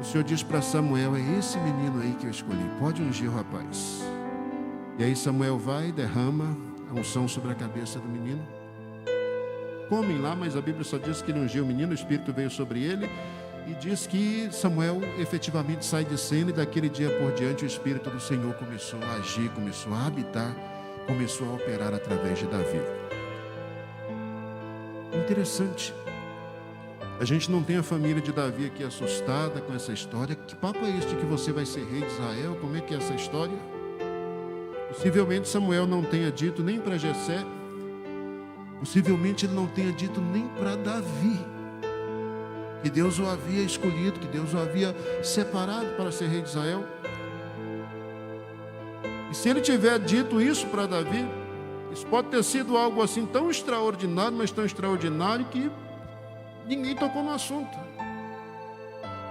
o Senhor diz para Samuel: é esse menino aí que eu escolhi, pode ungir o rapaz. E aí Samuel vai e derrama a unção sobre a cabeça do menino. Comem lá, mas a Bíblia só diz que ele ungiu o menino, o Espírito veio sobre ele, e diz que Samuel efetivamente sai de cena, e daquele dia por diante o Espírito do Senhor começou a agir, começou a habitar, começou a operar através de Davi. Interessante. A gente não tem a família de Davi aqui assustada com essa história. Que papo é este que você vai ser rei de Israel? Como é que é essa história? Possivelmente Samuel não tenha dito nem para Jessé, possivelmente ele não tenha dito nem para Davi, que Deus o havia escolhido, que Deus o havia separado para ser rei de Israel. E se ele tiver dito isso para Davi, isso pode ter sido algo assim tão extraordinário, mas tão extraordinário que ninguém tocou no assunto.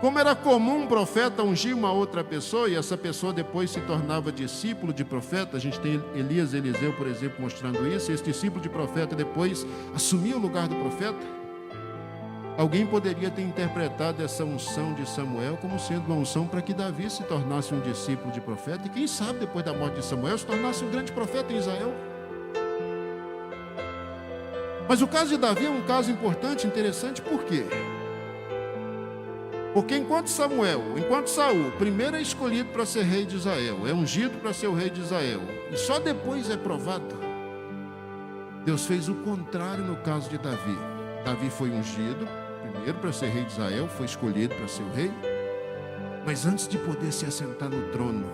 Como era comum um profeta ungir uma outra pessoa, e essa pessoa depois se tornava discípulo de profeta, a gente tem Elias e Eliseu, por exemplo, mostrando isso. Esse discípulo de profeta depois assumia o lugar do profeta. Alguém poderia ter interpretado essa unção de Samuel como sendo uma unção para que Davi se tornasse um discípulo de profeta, e quem sabe depois da morte de Samuel se tornasse um grande profeta em Israel. Mas o caso de Davi é um caso importante, interessante, por quê? Porque enquanto Saul, primeiro é escolhido para ser rei de Israel, é ungido para ser o rei de Israel, e só depois é provado, Deus fez o contrário no caso de Davi. Davi foi ungido primeiro para ser rei de Israel, foi escolhido para ser o rei, mas antes de poder se assentar no trono,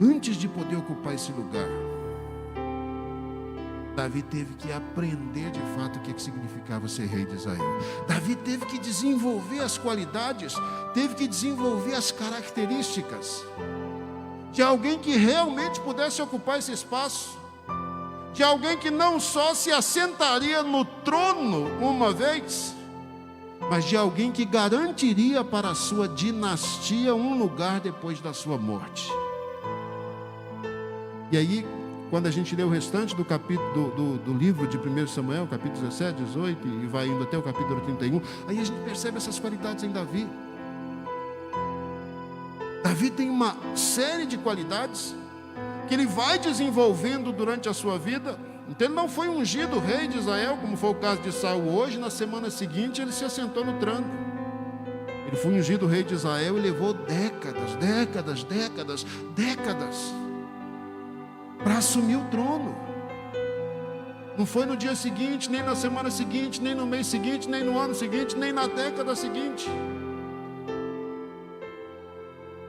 antes de poder ocupar esse lugar, Davi teve que aprender de fato o que significava ser rei de Israel. Davi teve que desenvolver as qualidades, teve que desenvolver as características de alguém que realmente pudesse ocupar esse espaço, de alguém que não só se assentaria no trono uma vez, mas de alguém que garantiria para a sua dinastia um lugar depois da sua morte. E aí, quando a gente lê o restante do capítulo do livro de 1 Samuel, capítulo 17, 18, e vai indo até o capítulo 31, aí a gente percebe essas qualidades em Davi. Davi tem uma série de qualidades que ele vai desenvolvendo durante a sua vida. Então ele não foi ungido rei de Israel, como foi o caso de Saul hoje. Na semana seguinte ele se assentou no trono. Ele foi ungido rei de Israel e levou décadas para assumir o trono. Não foi no dia seguinte, nem na semana seguinte, nem no mês seguinte, nem no ano seguinte, nem na década seguinte.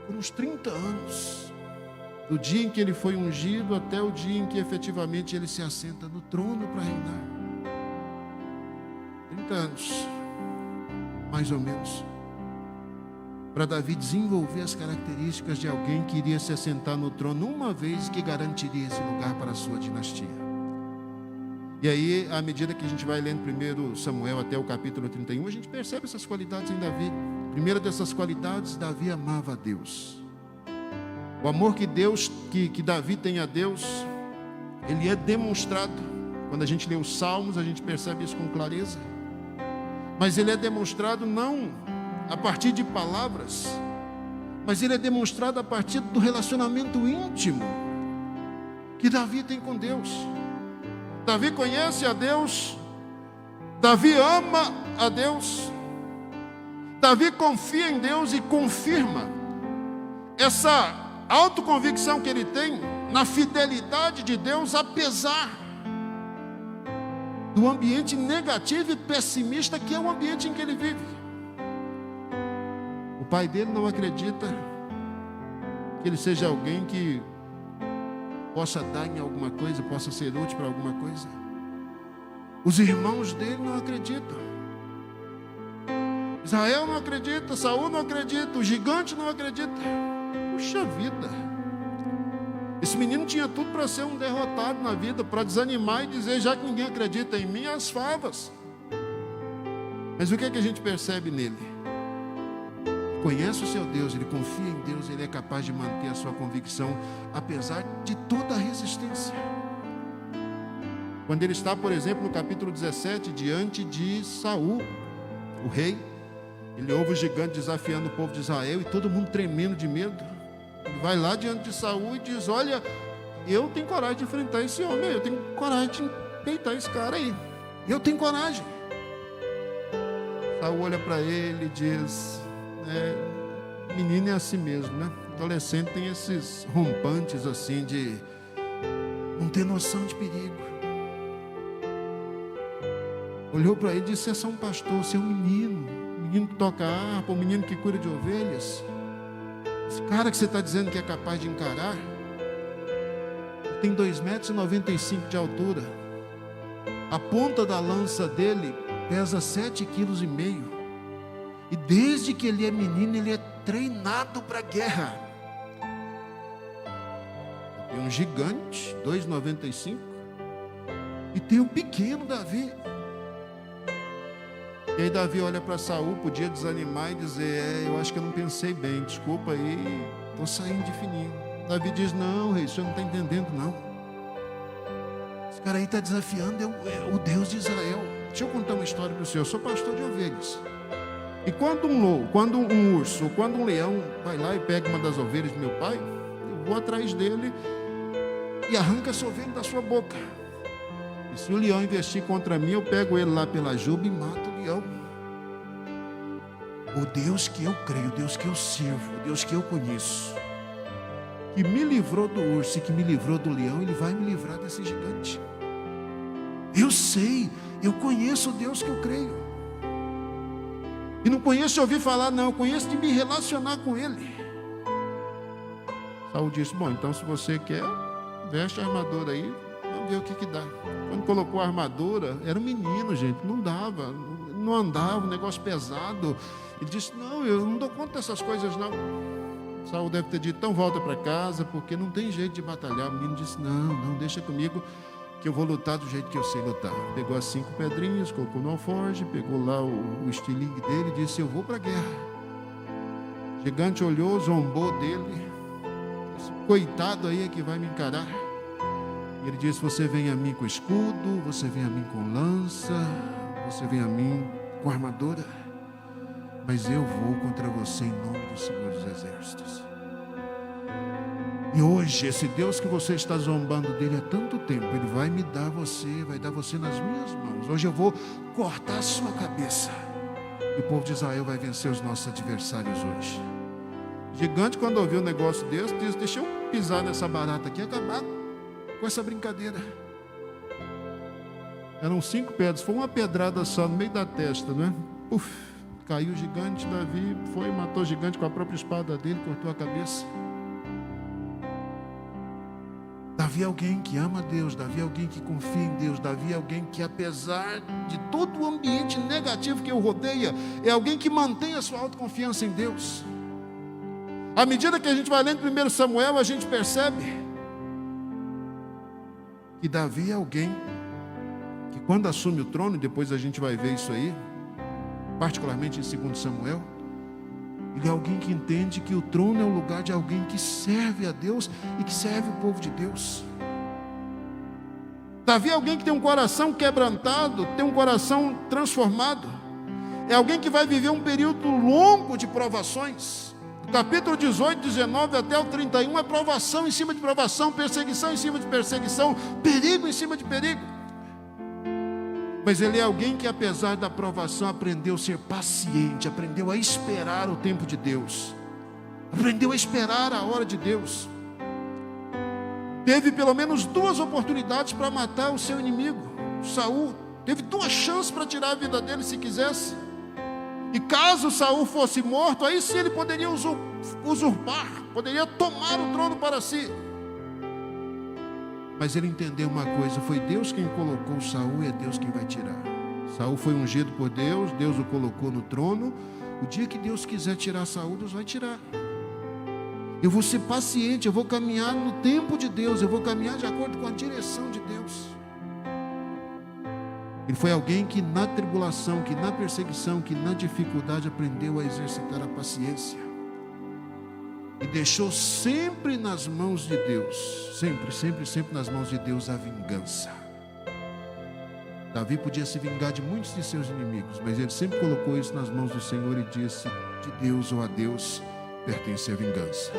Por uns 30 anos, do dia em que ele foi ungido até o dia em que efetivamente ele se assenta no trono para reinar. 30 anos, mais ou menos, para Davi desenvolver as características de alguém que iria se assentar no trono uma vez, que garantiria esse lugar para a sua dinastia. E aí, à medida que a gente vai lendo 1 Samuel até o capítulo 31, a gente percebe essas qualidades em Davi. A primeira dessas qualidades, Davi amava a Deus. O amor que Davi tem a Deus, ele é demonstrado. Quando a gente lê os Salmos, a gente percebe isso com clareza. Mas ele é demonstrado não a partir de palavras, mas ele é demonstrado a partir do relacionamento íntimo que Davi tem com Deus. Davi conhece a Deus, Davi ama a Deus, Davi confia em Deus e confirma essa autoconvicção que ele tem na fidelidade de Deus, apesar do ambiente negativo e pessimista que é o ambiente em que ele vive. O pai dele não acredita que ele seja alguém que possa dar em alguma coisa, possa ser útil para alguma coisa. Os irmãos dele não acreditam. Israel não acredita, Saul não acredita, o gigante não acredita. Puxa vida! Esse menino tinha tudo para ser um derrotado na vida, para desanimar e dizer, já que ninguém acredita em mim, as favas. Mas o que é que a gente percebe nele? Conhece o seu Deus, ele confia em Deus, ele é capaz de manter a sua convicção, apesar de toda a resistência. Quando ele está, por exemplo, no capítulo 17, diante de Saul, o rei, ele ouve o gigante desafiando o povo de Israel e todo mundo tremendo de medo. Ele vai lá diante de Saul e diz, olha, eu tenho coragem de enfrentar esse homem, eu tenho coragem de peitar esse cara aí, eu tenho coragem. Saul olha para ele e diz, menino é assim mesmo, né? Adolescente tem esses rompantes assim de não ter noção de perigo. Olhou para ele e disse, você é um pastor, você é um menino que toca harpa, um menino que cuida de ovelhas. Esse cara que você está dizendo que é capaz de encarar, tem 2,95 m de altura. A ponta da lança dele pesa 7,5 kg. E desde que ele é menino, ele é treinado para a guerra. Tem um gigante, 2,95 m, e tem um pequeno Davi. E aí Davi olha para Saul, podia desanimar e dizer, eu acho que eu não pensei bem, desculpa aí, estou saindo de fininho. Davi diz, não, rei, o senhor não está entendendo não. Esse cara aí está desafiando o Deus de Israel. Deixa eu contar uma história para o senhor, eu sou pastor de ovelhas. E quando um urso ou quando um leão vai lá e pega uma das ovelhas do meu pai, eu vou atrás dele e arranca essa ovelha da sua boca. E se o leão investir contra mim, eu pego ele lá pela juba e mato o leão. O Deus que eu creio, o Deus que eu sirvo, o Deus que eu conheço, que me livrou do urso e que me livrou do leão, ele vai me livrar desse gigante. Eu sei, eu conheço o Deus que eu creio. E não conheço de ouvir falar, não, eu conheço de me relacionar com ele. Saul disse, bom, então se você quer, veste a armadura aí, vamos ver o que dá. Quando colocou a armadura, era um menino, gente, não dava, não andava, um negócio pesado. Ele disse, não, eu não dou conta dessas coisas não. Saul deve ter dito, então volta para casa, porque não tem jeito de batalhar. O menino disse, não, deixa comigo, que eu vou lutar do jeito que eu sei lutar. Pegou as 5 pedrinhas, colocou no alforje, pegou lá o estilingue dele e disse, eu vou para a guerra. O gigante olhou, zombou dele, esse coitado aí é que vai me encarar. E ele disse, você vem a mim com escudo, você vem a mim com lança, você vem a mim com armadura, mas eu vou contra você em nome do Senhor dos Exércitos. E hoje, esse Deus que você está zombando dele há tanto tempo, ele vai me dar você, vai dar você nas minhas mãos. Hoje eu vou cortar a sua cabeça. E o povo de Israel vai vencer os nossos adversários hoje. O gigante, quando ouviu um negócio desse, disse, deixa eu pisar nessa barata aqui e acabar com essa brincadeira. Eram 5 pedras, foi uma pedrada só no meio da testa, não é? Puf, caiu o gigante, Davi foi e matou o gigante com a própria espada dele, cortou a cabeça. Davi é alguém que ama Deus, Davi é alguém que confia em Deus, Davi é alguém que, apesar de todo o ambiente negativo que o rodeia, é alguém que mantém a sua autoconfiança em Deus. À medida que a gente vai lendo 1 Samuel, a gente percebe que Davi é alguém que, quando assume o trono, e depois a gente vai ver isso aí, particularmente em 2 Samuel, ele é alguém que entende que o trono é o lugar de alguém que serve a Deus e que serve o povo de Deus. Davi é alguém que tem um coração quebrantado, tem um coração transformado. É alguém que vai viver um período longo de provações. Do capítulo 18, 19 até o 31 é provação em cima de provação, perseguição em cima de perseguição, perigo em cima de perigo. Mas ele é alguém que, apesar da provação, aprendeu a ser paciente, aprendeu a esperar o tempo de Deus, aprendeu a esperar a hora de Deus. Teve pelo menos 2 oportunidades para matar o seu inimigo, Saul. Teve 2 chances para tirar a vida dele se quisesse. E caso Saul fosse morto, aí sim ele poderia usurpar, poderia tomar o trono para si. Mas ele entendeu uma coisa, foi Deus quem colocou Saul e é Deus quem vai tirar. Saul foi ungido por Deus, Deus o colocou no trono. O dia que Deus quiser tirar Saul, Deus vai tirar. Eu vou ser paciente, eu vou caminhar no tempo de Deus, eu vou caminhar de acordo com a direção de Deus. Ele foi alguém que na tribulação, que na perseguição, que na dificuldade aprendeu a exercitar a paciência. E deixou sempre nas mãos de Deus, sempre nas mãos de Deus a vingança. Davi podia se vingar de muitos de seus inimigos, mas ele sempre colocou isso nas mãos do Senhor e disse: de Deus ou a Deus pertence a vingança.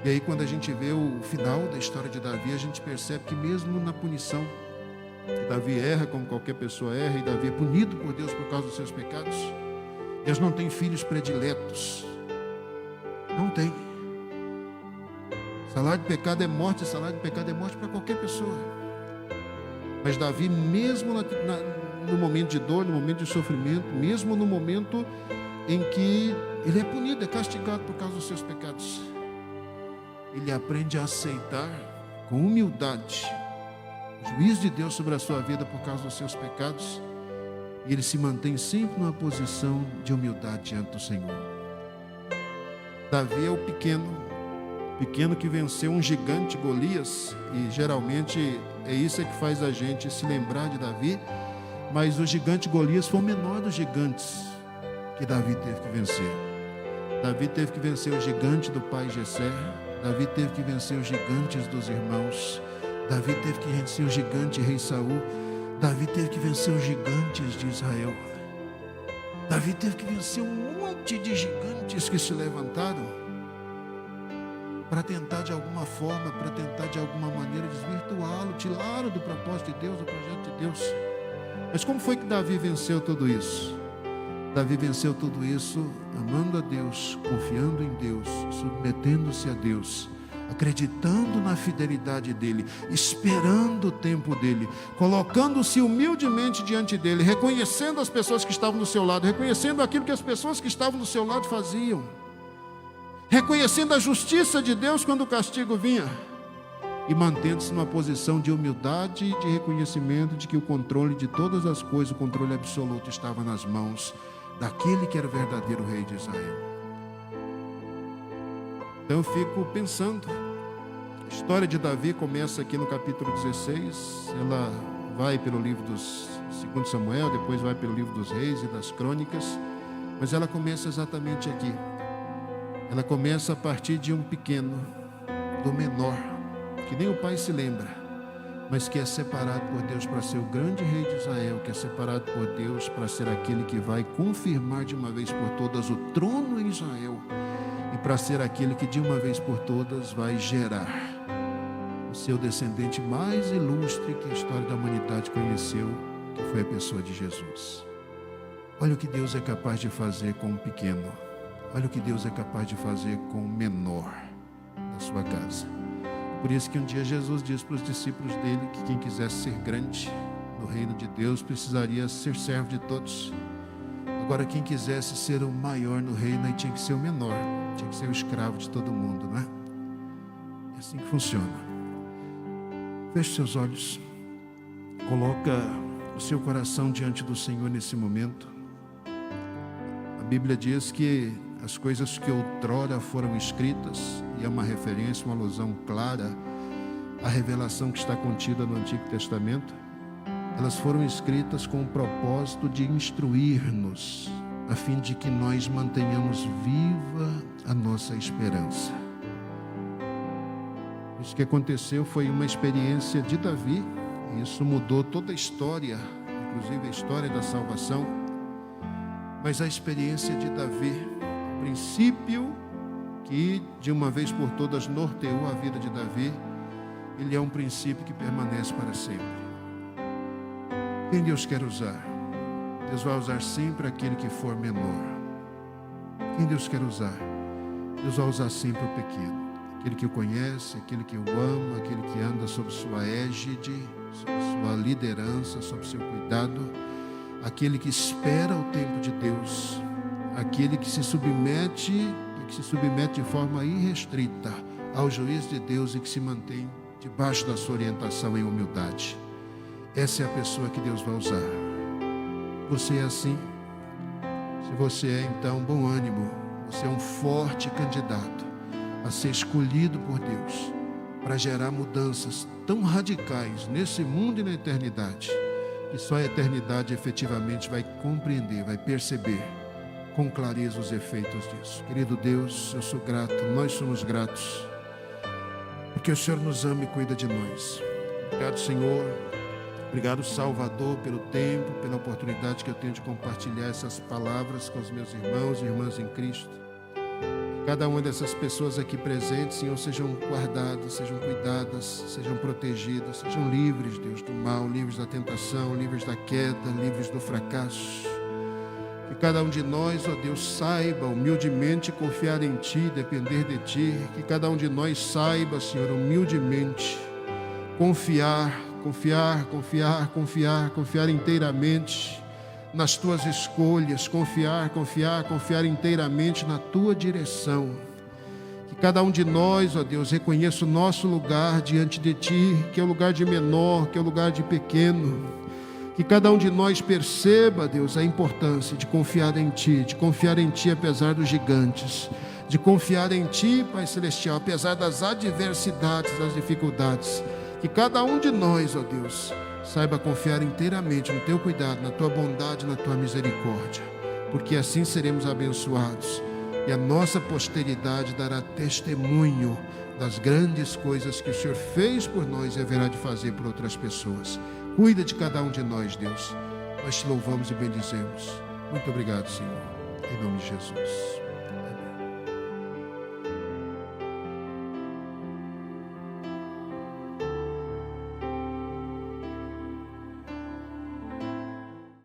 E aí, quando a gente vê o final da história de Davi, a gente percebe que mesmo na punição, que Davi erra como qualquer pessoa erra, e Davi é punido por Deus por causa dos seus pecados. Deus não tem filhos prediletos, não tem. Salário de pecado é morte, salário de pecado é morte para qualquer pessoa. Mas Davi, mesmo no momento de dor, no momento de sofrimento, mesmo no momento em que ele é punido, é castigado por causa dos seus pecados, ele aprende a aceitar com humildade o juízo de Deus sobre a sua vida por causa dos seus pecados, e ele se mantém sempre numa posição de humildade diante do Senhor. Davi é o pequeno que venceu um gigante, Golias, e geralmente é isso que faz a gente se lembrar de Davi, mas o gigante Golias foi o menor dos gigantes que Davi teve que vencer. Davi teve que vencer o gigante do pai Jessé, Davi teve que vencer os gigantes dos irmãos, Davi teve que vencer o gigante rei Saul, Davi teve que vencer os gigantes de Israel, Davi teve que vencer um monte de gigantes que se levantaram para tentar de alguma forma, para tentar de alguma maneira desvirtuá-lo, tirá-lo do propósito de Deus, do projeto de Deus. Mas como foi que Davi venceu tudo isso? Davi venceu tudo isso amando a Deus, confiando em Deus, submetendo-se a Deus, acreditando na fidelidade dele, esperando o tempo dele, colocando-se humildemente diante dele, reconhecendo as pessoas que estavam do seu lado, reconhecendo aquilo que as pessoas que estavam do seu lado faziam, reconhecendo a justiça de Deus quando o castigo vinha, e mantendo-se numa posição de humildade e de reconhecimento de que o controle de todas as coisas, o controle absoluto, estava nas mãos daquele que era o verdadeiro rei de Israel. Então eu fico pensando, a história de Davi começa aqui no capítulo 16, ela vai pelo livro dos 2 Samuel, depois vai pelo livro dos reis e das crônicas, mas ela começa exatamente aqui. Ela começa a partir de um pequeno, do menor, que nem o pai se lembra, mas que é separado por Deus para ser o grande rei de Israel, que é separado por Deus para ser aquele que vai confirmar de uma vez por todas o trono em Israel, e para ser aquele que de uma vez por todas vai gerar o seu descendente mais ilustre que a história da humanidade conheceu, que foi a pessoa de Jesus. Olha o que Deus é capaz de fazer com o pequeno. Olha o que Deus é capaz de fazer com o menor da sua casa. Por isso que um dia Jesus disse para os discípulos dele que quem quisesse ser grande no reino de Deus precisaria ser servo de todos. Agora quem quisesse ser o maior no reino aí tinha que ser o menor, tinha que ser o escravo de todo mundo, né? É assim que funciona. Feche seus olhos, coloca o seu coração diante do Senhor nesse momento. A Bíblia diz que as coisas que outrora foram escritas, e é uma referência, uma alusão clara à revelação que está contida no Antigo Testamento, elas foram escritas com o propósito de instruir-nos, a fim de que nós mantenhamos viva a nossa esperança. Isso que aconteceu foi uma experiência de Davi, e isso mudou toda a história, inclusive a história da salvação, mas a experiência de Davi, o princípio que de uma vez por todas norteou a vida de Davi, ele é um princípio que permanece para sempre. Quem Deus quer usar? Deus vai usar sempre aquele que for menor. Quem Deus quer usar? Deus vai usar sempre o pequeno, aquele que o conhece, aquele que o ama, aquele que anda sob sua égide, sob sua liderança, sob seu cuidado, aquele que espera o tempo de Deus, aquele que se submete de forma irrestrita ao juízo de Deus e que se mantém debaixo da sua orientação em humildade. Essa é a pessoa que Deus vai usar. Você é assim? Se você é, então, bom ânimo. Você é um forte candidato a ser escolhido por Deus para gerar mudanças tão radicais nesse mundo e na eternidade, que só a eternidade efetivamente vai compreender, vai perceber com clareza os efeitos disso. Querido Deus, eu sou grato, nós somos gratos, porque o Senhor nos ama e cuida de nós. Obrigado, Senhor. Obrigado, Salvador, pelo tempo, pela oportunidade que eu tenho de compartilhar essas palavras com os meus irmãos e irmãs em Cristo. Cada uma dessas pessoas aqui presentes, Senhor, sejam guardadas, sejam cuidadas, sejam protegidas, sejam livres, Deus, do mal, livres da tentação, livres da queda, livres do fracasso. Que cada um de nós, ó Deus, saiba humildemente confiar em Ti, depender de Ti. Que cada um de nós saiba, Senhor, humildemente confiar inteiramente nas Tuas escolhas, confiar inteiramente na Tua direção. Que cada um de nós, ó Deus, reconheça o nosso lugar diante de Ti, que é o lugar de menor, que é o lugar de pequeno. Que cada um de nós perceba, Deus, a importância de confiar em Ti, apesar dos gigantes, de confiar em Ti, Pai Celestial, apesar das adversidades, das dificuldades. Que cada um de nós, ó Deus, saiba confiar inteiramente no Teu cuidado, na Tua bondade, na Tua misericórdia, porque assim seremos abençoados e a nossa posteridade dará testemunho das grandes coisas que o Senhor fez por nós e haverá de fazer por outras pessoas. Cuida de cada um de nós, Deus. Nós Te louvamos e bendizemos. Muito obrigado, Senhor. Em nome de Jesus.